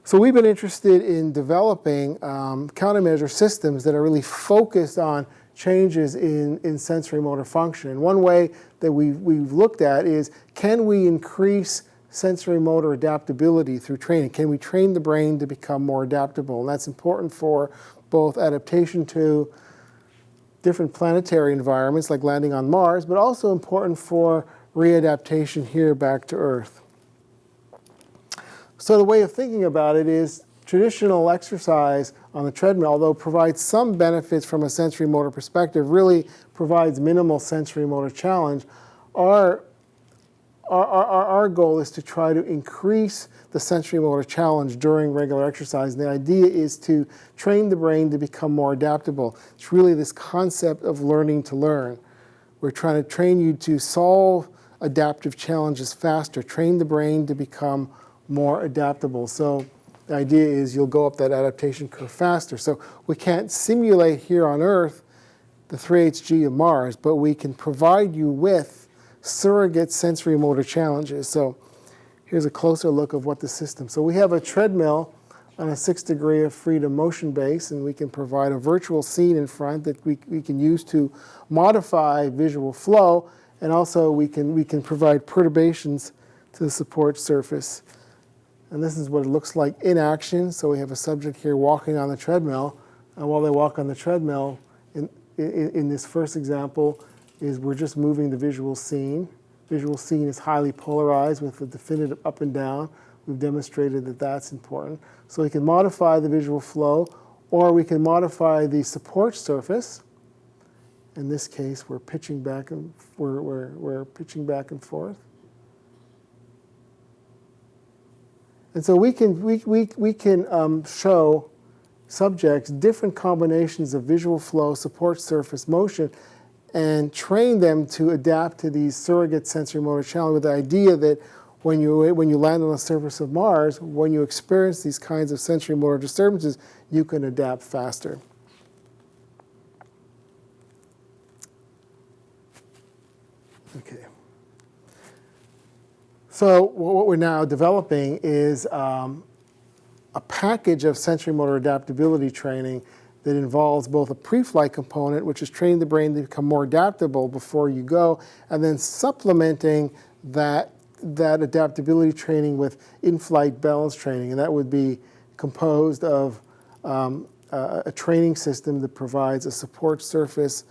So we've been interested in developing countermeasure systems that are really focused on changes in sensory motor function. And one way that we've looked at is, can we increase sensory motor adaptability through training? Can we train the brain to become more adaptable? And that's important for both adaptation to different planetary environments like landing on Mars, but also important for readaptation here back to Earth. So the way of thinking about it is traditional exercise on the treadmill, although provides some benefits from a sensory motor perspective, really provides minimal sensory motor challenge. Our goal is to try to increase the sensory motor challenge during regular exercise. And the idea is to train the brain to become more adaptable. It's really this concept of learning to learn. We're trying to train you to solve adaptive challenges faster, train the brain to become more adaptable. So the idea is you'll go up that adaptation curve faster. So we can't simulate here on Earth the 3hg of Mars, but we can provide you with surrogate sensory motor challenges. So here's a closer look of what the system. So we have a treadmill on a 6 degree of freedom motion base, and we can provide a virtual scene in front that we can use to modify visual flow, and also we can provide perturbations to the support surface. And this is what it looks like in action. So we have a subject here walking on the treadmill, and while they walk on the treadmill, in this first example, is we're just moving the visual scene. Visual scene is highly polarized with a definitive up and down. We've demonstrated that that's important. So we can modify the visual flow, or we can modify the support surface. In this case, we're pitching back and we're pitching back and forth. And so we can show subjects different combinations of visual flow, support surface, motion, and train them to adapt to these surrogate sensory motor challenges with the idea that when you land on the surface of Mars, when you experience these kinds of sensory motor disturbances, you can adapt faster. Okay. So what we're now developing is a package of sensory motor adaptability training that involves both a pre-flight component, which is training the brain to become more adaptable before you go, and then supplementing that adaptability training with in-flight balance training. And that would be composed of a training system that provides a support surface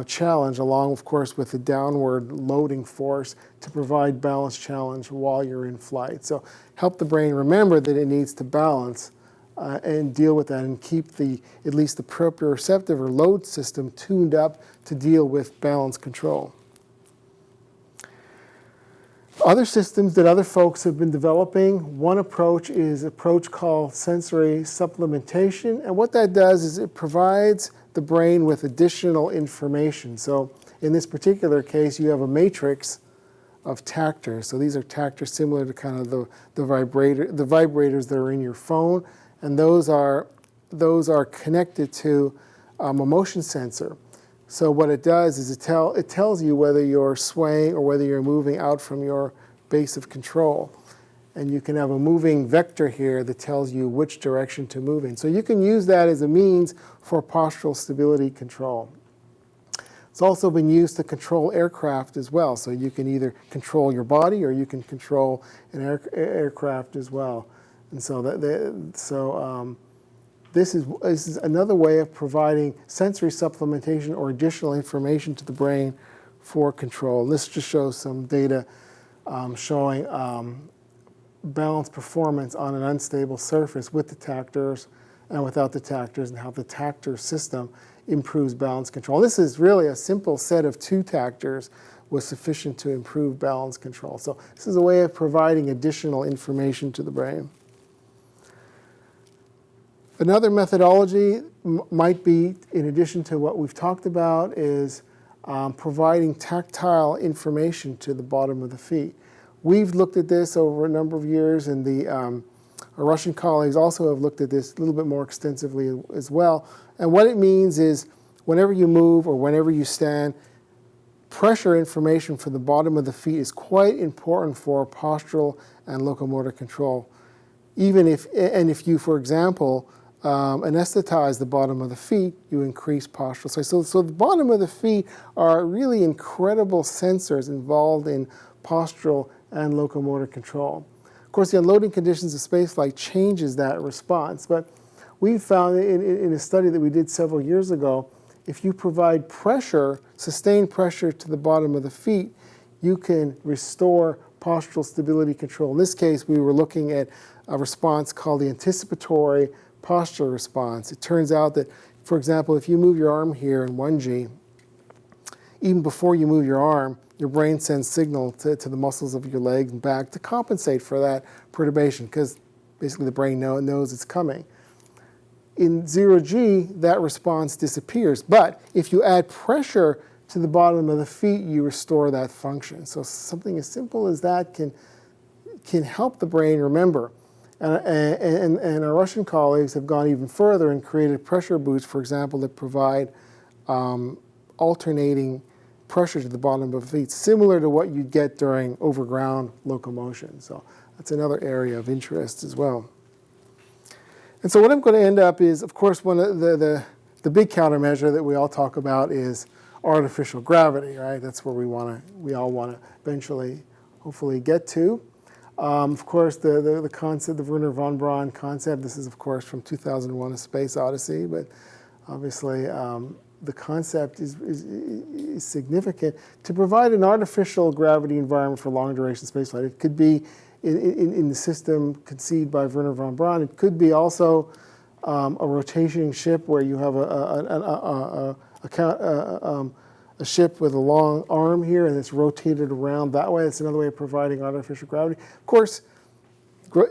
challenge, along, of course, with the downward loading force to provide balance challenge while you're in flight. So help the brain remember that it needs to balance and deal with that and keep at least the proprioceptive or load system tuned up to deal with balance control. Other systems that other folks have been developing, one approach is an approach called sensory supplementation. And what that does is it provides the brain with additional information. So in this particular case, you have a matrix of tactors. So these are tactors similar to kind of the vibrators that are in your phone. And those are connected to a motion sensor. So what it does is it tells you whether you're swaying or whether you're moving out from your base of control. And you can have a moving vector here that tells you which direction to move in. So you can use that as a means for postural stability control. It's also been used to control aircraft as well. So you can either control your body or you can control an aircraft as well. And so this is another way of providing sensory supplementation or additional information to the brain for control. And this just shows some data showing balance performance on an unstable surface with the tactors and without the tactors, and how the tactor system improves balance control. This is really a simple set of 2 tactors was sufficient to improve balance control. So this is a way of providing additional information to the brain. Another methodology might be, in addition to what we've talked about, is providing tactile information to the bottom of the feet. We've looked at this over a number of years, and our Russian colleagues also have looked at this a little bit more extensively as well. And what it means is whenever you move or whenever you stand, pressure information for the bottom of the feet is quite important for postural and locomotor control. If you, for example, anesthetize the bottom of the feet, you increase postural sway. So the bottom of the feet are really incredible sensors involved in postural and locomotor control. Of course, the unloading conditions of spaceflight changes that response, but we found in a study that we did several years ago, if you provide pressure, sustained pressure to the bottom of the feet, you can restore postural stability control. In this case, we were looking at a response called the anticipatory postural response. It turns out that, for example, if you move your arm here in 1G, even before you move your arm, your brain sends signal to the muscles of your legs and back to compensate for that perturbation, because basically the brain knows it's coming. In 0G, that response disappears. But if you add pressure to the bottom of the feet, you restore that function. So something as simple as that can help the brain remember. And our Russian colleagues have gone even further and created pressure boots, for example, that provide alternating pressure to the bottom of the feet, similar to what you'd get during overground locomotion. So that's another area of interest as well. And so what I'm going to end up is, of course, one of the big countermeasure that we all talk about is artificial gravity, right? That's where we all want to eventually, hopefully, get to. Of course, the concept, the Wernher von Braun concept, this is, of course, from 2001, A Space Odyssey, but obviously the concept is significant to provide an artificial gravity environment for long-duration spaceflight. It could be in the system conceived by Wernher von Braun. It could be also a rotating ship where you have a ship with a long arm here and it's rotated around that way. That's another way of providing artificial gravity. Of course,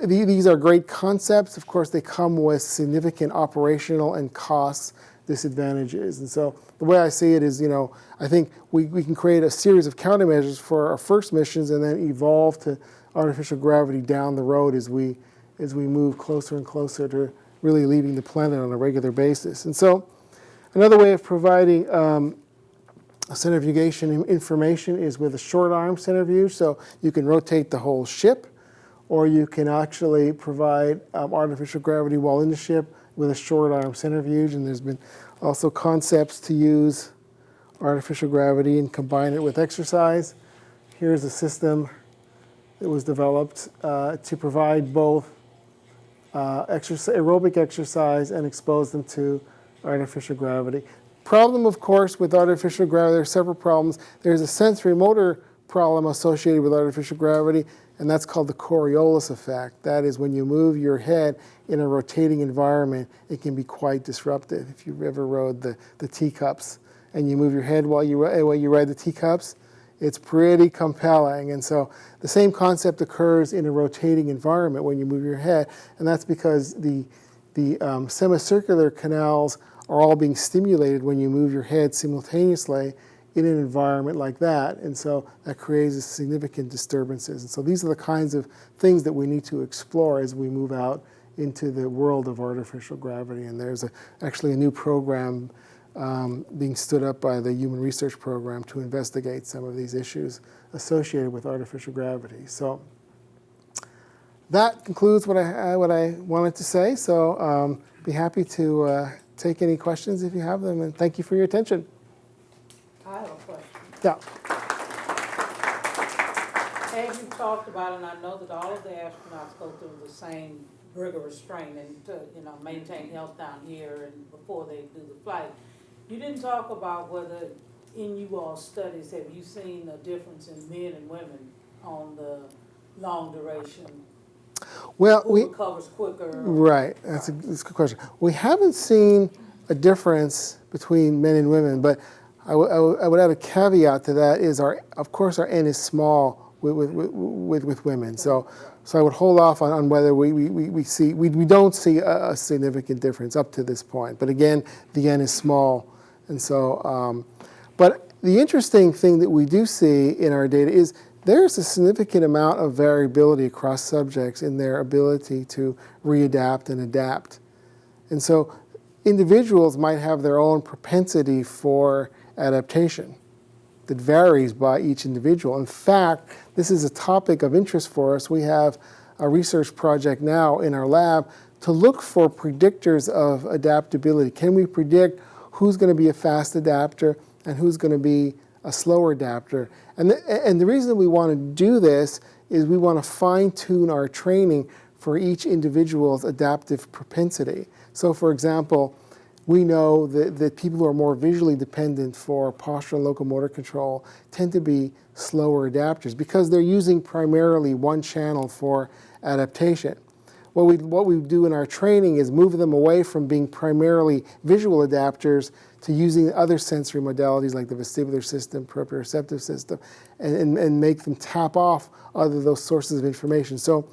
these are great concepts. Of course, they come with significant operational and cost disadvantages. And so the way I see it is, I think we can create a series of countermeasures for our first missions and then evolve to artificial gravity down the road as we move closer and closer to really leaving the planet on a regular basis. And so another way of providing centrifugation information is with a short arm centrifuge. So you can rotate the whole ship, or you can actually provide artificial gravity while in the ship with a short arm centrifuge. And there's been also concepts to use artificial gravity and combine it with exercise. Here's a system that was developed to provide both aerobic exercise and expose them to artificial gravity. Problem, of course, with artificial gravity, there are several problems. There's a sensorimotor problem associated with artificial gravity, and that's called the Coriolis effect. That is, when you move your head in a rotating environment, it can be quite disruptive. If you've ever rode the teacups and you move your head while you ride the teacups, it's pretty compelling. And so the same concept occurs in a rotating environment when you move your head, and that's because the semicircular canals are all being stimulated when you move your head simultaneously in an environment like that. And so that creates significant disturbances. And so these are the kinds of things that we need to explore as we move out into the world of artificial gravity. And there's actually a new program being stood up by the Human Research Program to investigate some of these issues associated with artificial gravity. So that concludes what I wanted to say. So be happy to take any questions if you have them, and thank you for your attention. I have a question. Yeah. As you talked about, and I know that all of the astronauts go through the same rigorous training to, maintain health down here and before they do the flight. You didn't talk about whether in you all's studies, have you seen a difference in men and women on the long duration? Well, who recovers quicker? Right, that's a good question. We haven't seen a difference between men and women, but I would add a caveat to that is of course our N is small with women. So I would hold off on whether we don't see a significant difference up to this point. But again, the N is small, and so but the interesting thing that we do see in our data is there's a significant amount of variability across subjects in their ability to readapt and adapt. And so individuals might have their own propensity for adaptation that varies by each individual. In fact, this is a topic of interest for us. We have a research project now in our lab to look for predictors of adaptability. Can we predict who's going to be a fast adapter and who's going to be a slower adapter? And the reason we want to do this is we want to fine-tune our training for each individual's adaptive propensity. So for example, we know that people who are more visually dependent for postural and locomotor control tend to be slower adapters because they're using primarily one channel for adaptation. What we do in our training is move them away from being primarily visual adapters to using other sensory modalities like the vestibular system, proprioceptive system, and make them tap off other those sources of information. So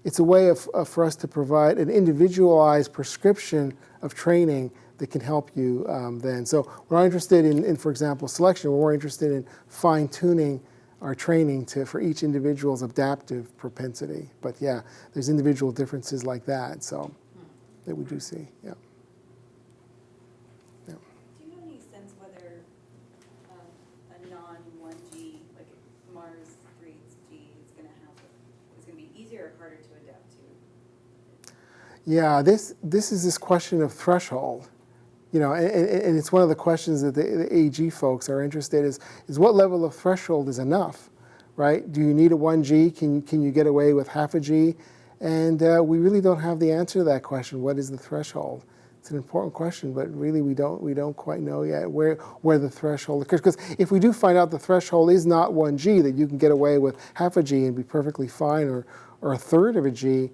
it's a way for us to provide an individualized prescription of training that can help you then. So we're not interested in, for example, selection. We're more interested in fine-tuning our training for each individual's adaptive propensity. But yeah, there's individual differences like that, so that we do see, yeah. Do you have any sense whether a non-1G, like Mars 3G, is going to be easier or harder to adapt to? Yeah, this is this question of threshold. You know, and it's one of the questions that the AG folks are interested in is what level of threshold is enough, right? Do you need a 1G? Can you get away with half a G? And we really don't have the answer to that question. What is the threshold? It's an important question, but really we don't quite know yet where the threshold occurs. Because if we do find out the threshold is not 1G, that you can get away with half a G and be perfectly fine, or a third of a G,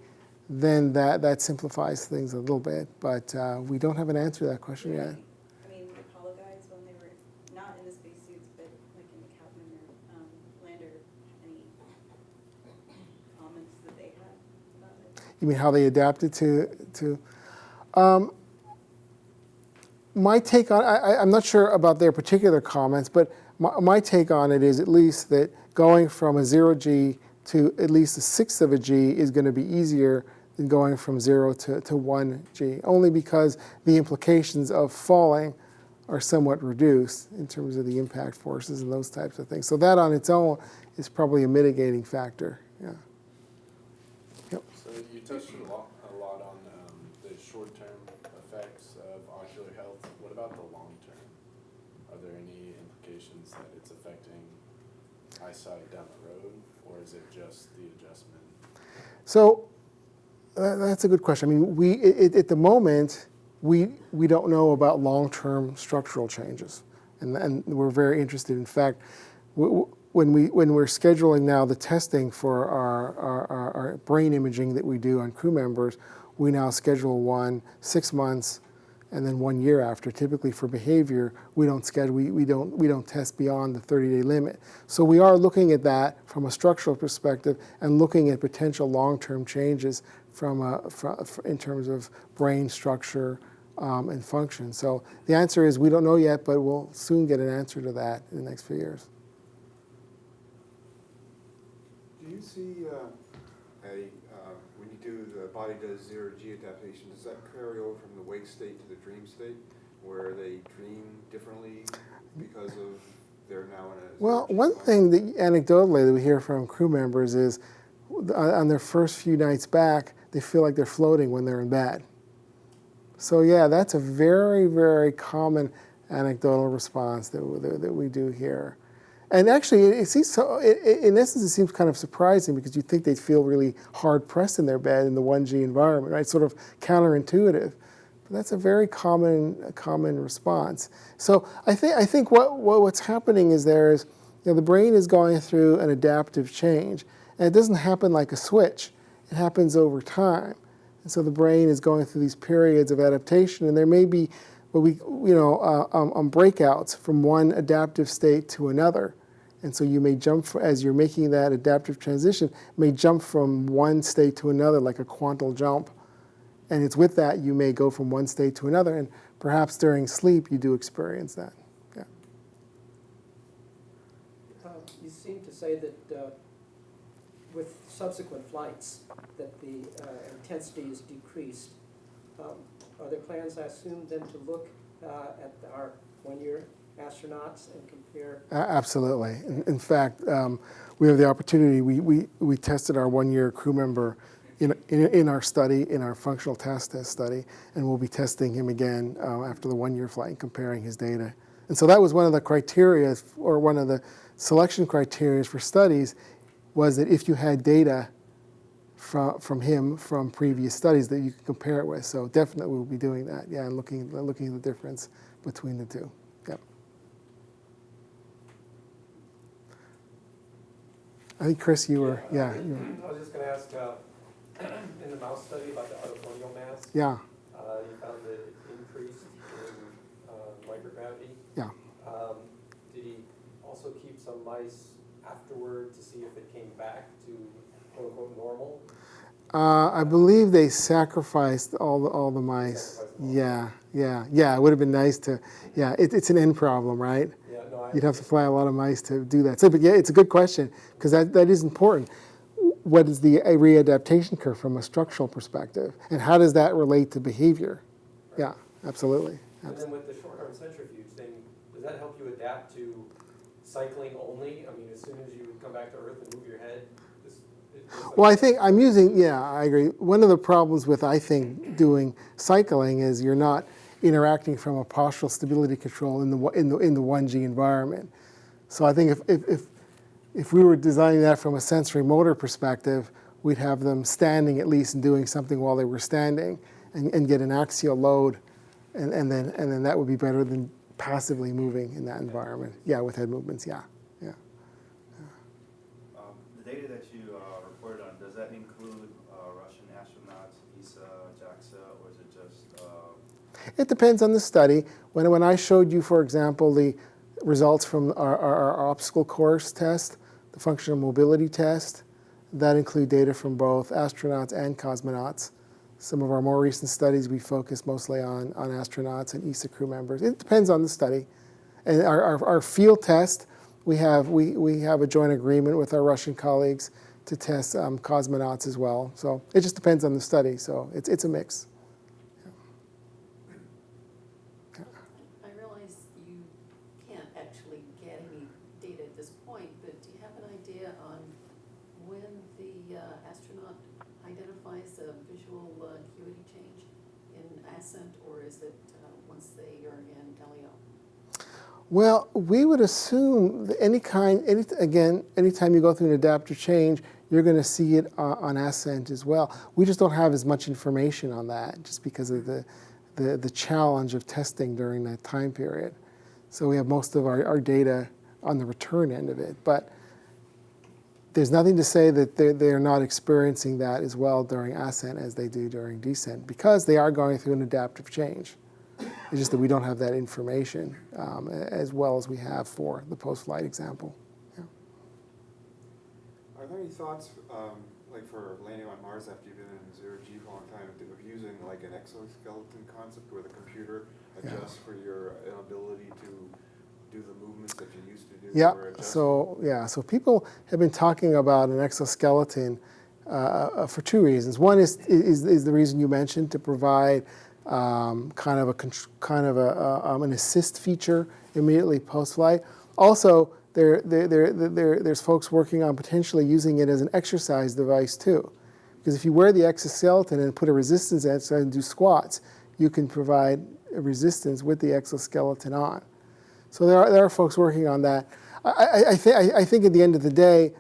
then that simplifies things a little bit. But we don't have an answer to that question yet. I mean, the Apollo guys, when they were not in the spacesuits, but like in the cabin or lander, any comments that they had about it? You mean how they adapted to my take on I'm not sure about their particular comments, but my take on it is at least that going from a 0G to at least a sixth of a G is going to be easier than going from 0 to 1G, only because the implications of falling are somewhat reduced in terms of the impact forces and those types of things. So that on its own is probably a mitigating factor. Yeah. Yep. So you touched a lot on the short-term effects of ocular health. What about the long-term? Are there any implications that it's affecting eyesight down the road, or is it just the adjustment? So that's a good question. I mean, at the moment, we don't know about long-term structural changes, and we're very interested. In fact, when we're scheduling now the testing for our brain imaging that we do on crew members, we now schedule 6 months and then 1 year after. Typically for behavior, we don't test beyond the 30-day limit. So we are looking at that from a structural perspective and looking at potential long-term changes in terms of brain structure and function. So the answer is we don't know yet, but we'll soon get an answer to that in the next few years. Do you see when you do the body does 0G adaptation, does that carry over from the wake state to the dream state, where they dream differently because of they're now in a... Well, one thing that anecdotally that we hear from crew members is on their first few nights back, they feel like they're floating when they're in bed. So yeah, that's a very, very common anecdotal response that we do here. And actually, in essence, it seems kind of surprising because you'd think they'd feel really hard-pressed in their bed in the 1G environment, right? Sort of counterintuitive. But that's a very common response. So I think what's happening is the brain is going through an adaptive change. And it doesn't happen like a switch. It happens over time. And so the brain is going through these periods of adaptation, and there may be breakouts from one adaptive state to another. And so you may as you're making that adaptive transition, may jump from one state to another like a quantal jump. And it's with that you may go from one state to another, and perhaps during sleep you do experience that. Yeah. You seem to say that with subsequent flights that the intensity is decreased. Are there plans, I assume, then to look at our one-year astronauts and compare? Absolutely. In fact, we have the opportunity. We tested our one-year crew member in our study, in our functional test study, and we'll be testing him again after the one-year flight and comparing his data. And so that was one of the criteria, or one of the selection criteria for studies, was that if you had data from him from previous studies that you can compare it with. So definitely we'll be doing that, yeah, and looking at the difference between the two. Yep. I think Chris, you were, yeah. I was just gonna ask, in the mouse study about the autocorneal mass, Yeah, you found that it increased in microgravity. yeah. Did he also keep some mice afterward to see if it came back to quote unquote normal? I believe they sacrificed all the mice. Yeah. It would have been nice to. Yeah, it's an end problem, right? Yeah, no, You'd have to fly a lot of mice to do that. So, but yeah, it's a good question because that is important. What is the readaptation curve from a structural perspective, and how does that relate to behavior? Yeah, absolutely. And then with the short arm centrifuge thing, does that help you adapt to cycling only? I mean, as soon as you come back to Earth and move your head. Well, I think I'm using, yeah, I agree. One of the problems with, I think, doing cycling is you're not interacting from a postural stability control in the 1G environment. So I think if we were designing that from a sensory motor perspective, we'd have them standing at least and doing something while they were standing and get an axial load, and then that would be better than passively moving in that environment. Yeah, with head movements, yeah. The data that you reported on, does that include Russian astronauts, ESA, JAXA, or is it just? It depends on the study. When I showed you, for example, the results from our obstacle course test, the functional mobility test, that include data from both astronauts and cosmonauts. Some of our more recent studies, we focus mostly on astronauts and ESA crew members. It depends on the study. And our field test, we have a joint agreement with our Russian colleagues to test cosmonauts as well. So it just depends on the study. So it's a mix. I realize you can't actually get any data at this point, but do you have an idea on when the astronaut identifies a visual acuity change in ascent, or is it once they are in LEO? Well, we would assume that anytime you go through an adaptive change, you're going to see it on ascent as well. We just don't have as much information on that just because of the challenge of testing during that time period. So we have most of our data on the return end of it. But there's nothing to say that they're not experiencing that as well during ascent as they do during descent, because they are going through an adaptive change. It's just that we don't have that information as well as we have for the post-flight example. Yeah. Are there any thoughts, like for landing on Mars after you've been in zero G for a long time, of using like an exoskeleton concept where the computer adjusts for your ability to do the movements that you used to do? Yeah. So people have been talking about an exoskeleton for two reasons. One is the reason you mentioned, to provide kind of an assist feature immediately post-flight. Also, there's folks working on potentially using it as an exercise device too, because if you wear the exoskeleton and put a resistance exercise and do squats, you can provide a resistance with the exoskeleton on. So there are folks working on that. I think at the end of the day,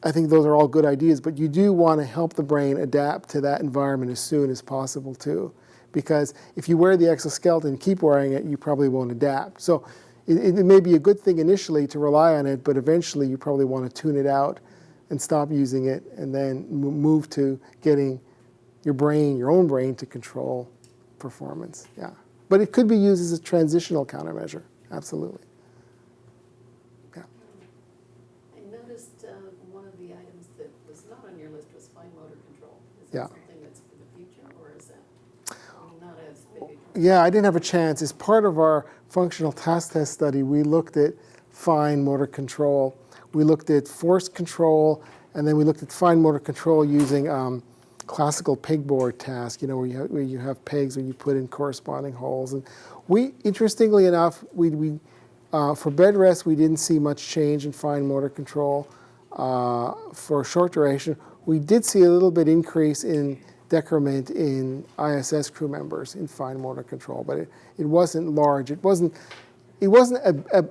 I think those are all good ideas, but you do want to help the brain adapt to that environment as soon as possible too. Because if you wear the exoskeleton and keep wearing it, you probably won't adapt. So it may be a good thing initially to rely on it, but eventually you probably want to tune it out and stop using it, and then move to getting your own brain to control performance. Yeah. But it could be used as a transitional countermeasure. Absolutely. Yeah. I noticed one of the items that was not on your list was fine motor control. Is Yeah. that something that's for the future, or is that not as big a concern? Yeah, I didn't have a chance. As part of our functional task test study, we looked at fine motor control. We looked at force control, and then we looked at fine motor control using classical pegboard task, where you have pegs where you put in corresponding holes. And we, interestingly enough, for bed rest, we didn't see much change in fine motor control. For short duration, we did see a little bit increase in decrement in ISS crew members in fine motor control, but it wasn't large. It wasn't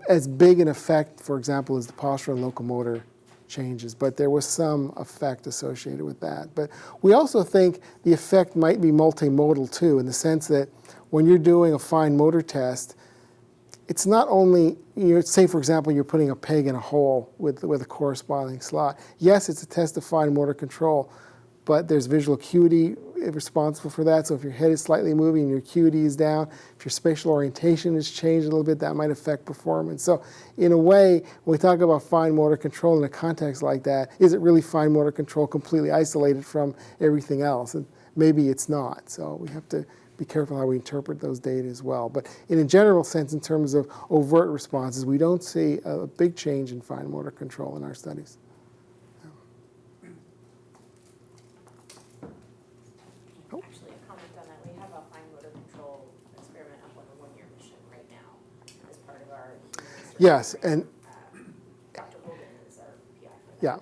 as big an effect, for example, as the postural and locomotor changes, but there was some effect associated with that. But we also think the effect might be multimodal too, in the sense that when you're doing a fine motor test, it's not only, say for example, you're putting a peg in a hole with a corresponding slot. Yes, it's a test of fine motor control, but there's visual acuity responsible for that. So if your head is slightly moving and your acuity is down, if your spatial orientation is changed a little bit, that might affect performance. So in a way, when we talk about fine motor control in a context like that, is it really fine motor control completely isolated from everything else? And maybe it's not. So we have to be careful how we interpret those data as well. But in a general sense, in terms of overt responses, we don't see a big change in fine motor control in our studies. Actually, a comment on that, we have a fine motor control experiment up on the one-year mission right now as part of our human research. Yes, program. and Dr. Hogan is our PI for that. yeah.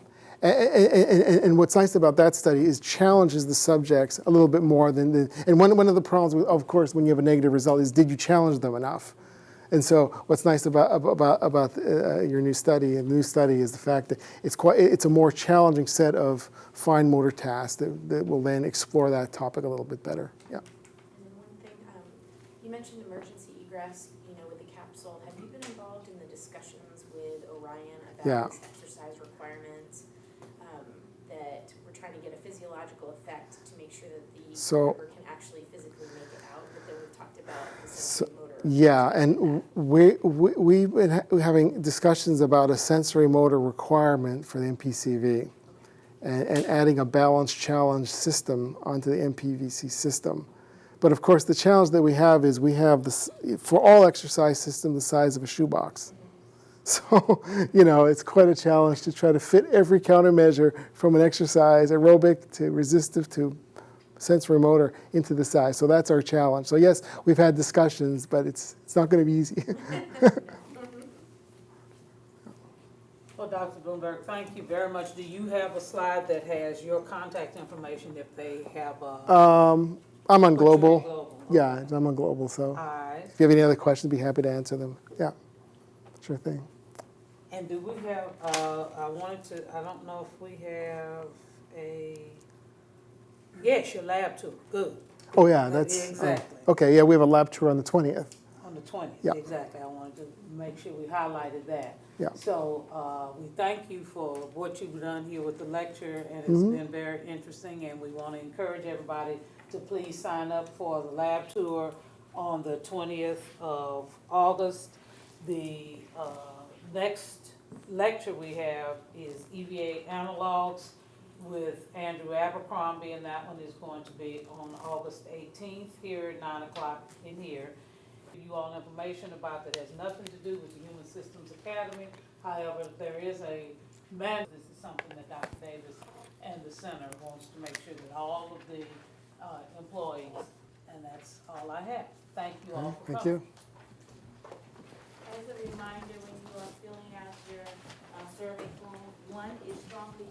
And what's nice about that study is challenges the subjects a little bit more than and one of the problems, with, of course, when you have a negative result is, did you challenge them enough? And so what's nice about your new study, and the new study, is the fact that it's a more challenging set of fine motor tasks that will then explore that topic a little bit better. Yeah. And then one thing, you mentioned emergency egress, with the capsule. Have you been involved in the discussions with Orion about this exercise requirements? That we're trying to get a physiological effect to make sure that the member can actually physically make it out, but then we've talked about the sensorimotor. Yeah, and we've been having discussions about a sensorimotor requirement for the MPCV, and adding a balance challenge system onto the MPVC system. But of course, the challenge that we have is for all exercise systems, the size of a shoebox. So, it's quite a challenge to try to fit every countermeasure from an exercise, aerobic to resistive to sensorimotor, into the size. So that's our challenge. So yes, we've had discussions, but it's not going to be easy. Well, Dr. Bloomberg, thank you very much. Do you have a slide that has your contact information if they have a... I'm on Global. Global. Yeah, I'm on Global. So All right. if you have any other questions, be happy to answer them. Yeah, sure thing. And do we have, I don't know if we have yes, your lab tour, good. Oh yeah, that's... Exactly. Okay, yeah, we have a lab tour on the 20th. On the 20th, Yeah. exactly. I wanted to make sure we highlighted that. Yeah. So we thank you for what you've done here with the lecture, and it's been very interesting, and we want to encourage everybody to please sign up for the lab tour on the 20th of August. The next lecture we have is EVA analogs with Andrew Abercrombie, and that one is going to be on August 18th here at 9 o'clock in here. Give you all information about that has nothing to do with the Human Systems Academy. However, there is a this is something that Dr. Davis and the center wants to make sure that all of the employees, and that's all I have. Thank you all for Thank coming. you. As a reminder, when you are filling out your survey form, one is strongly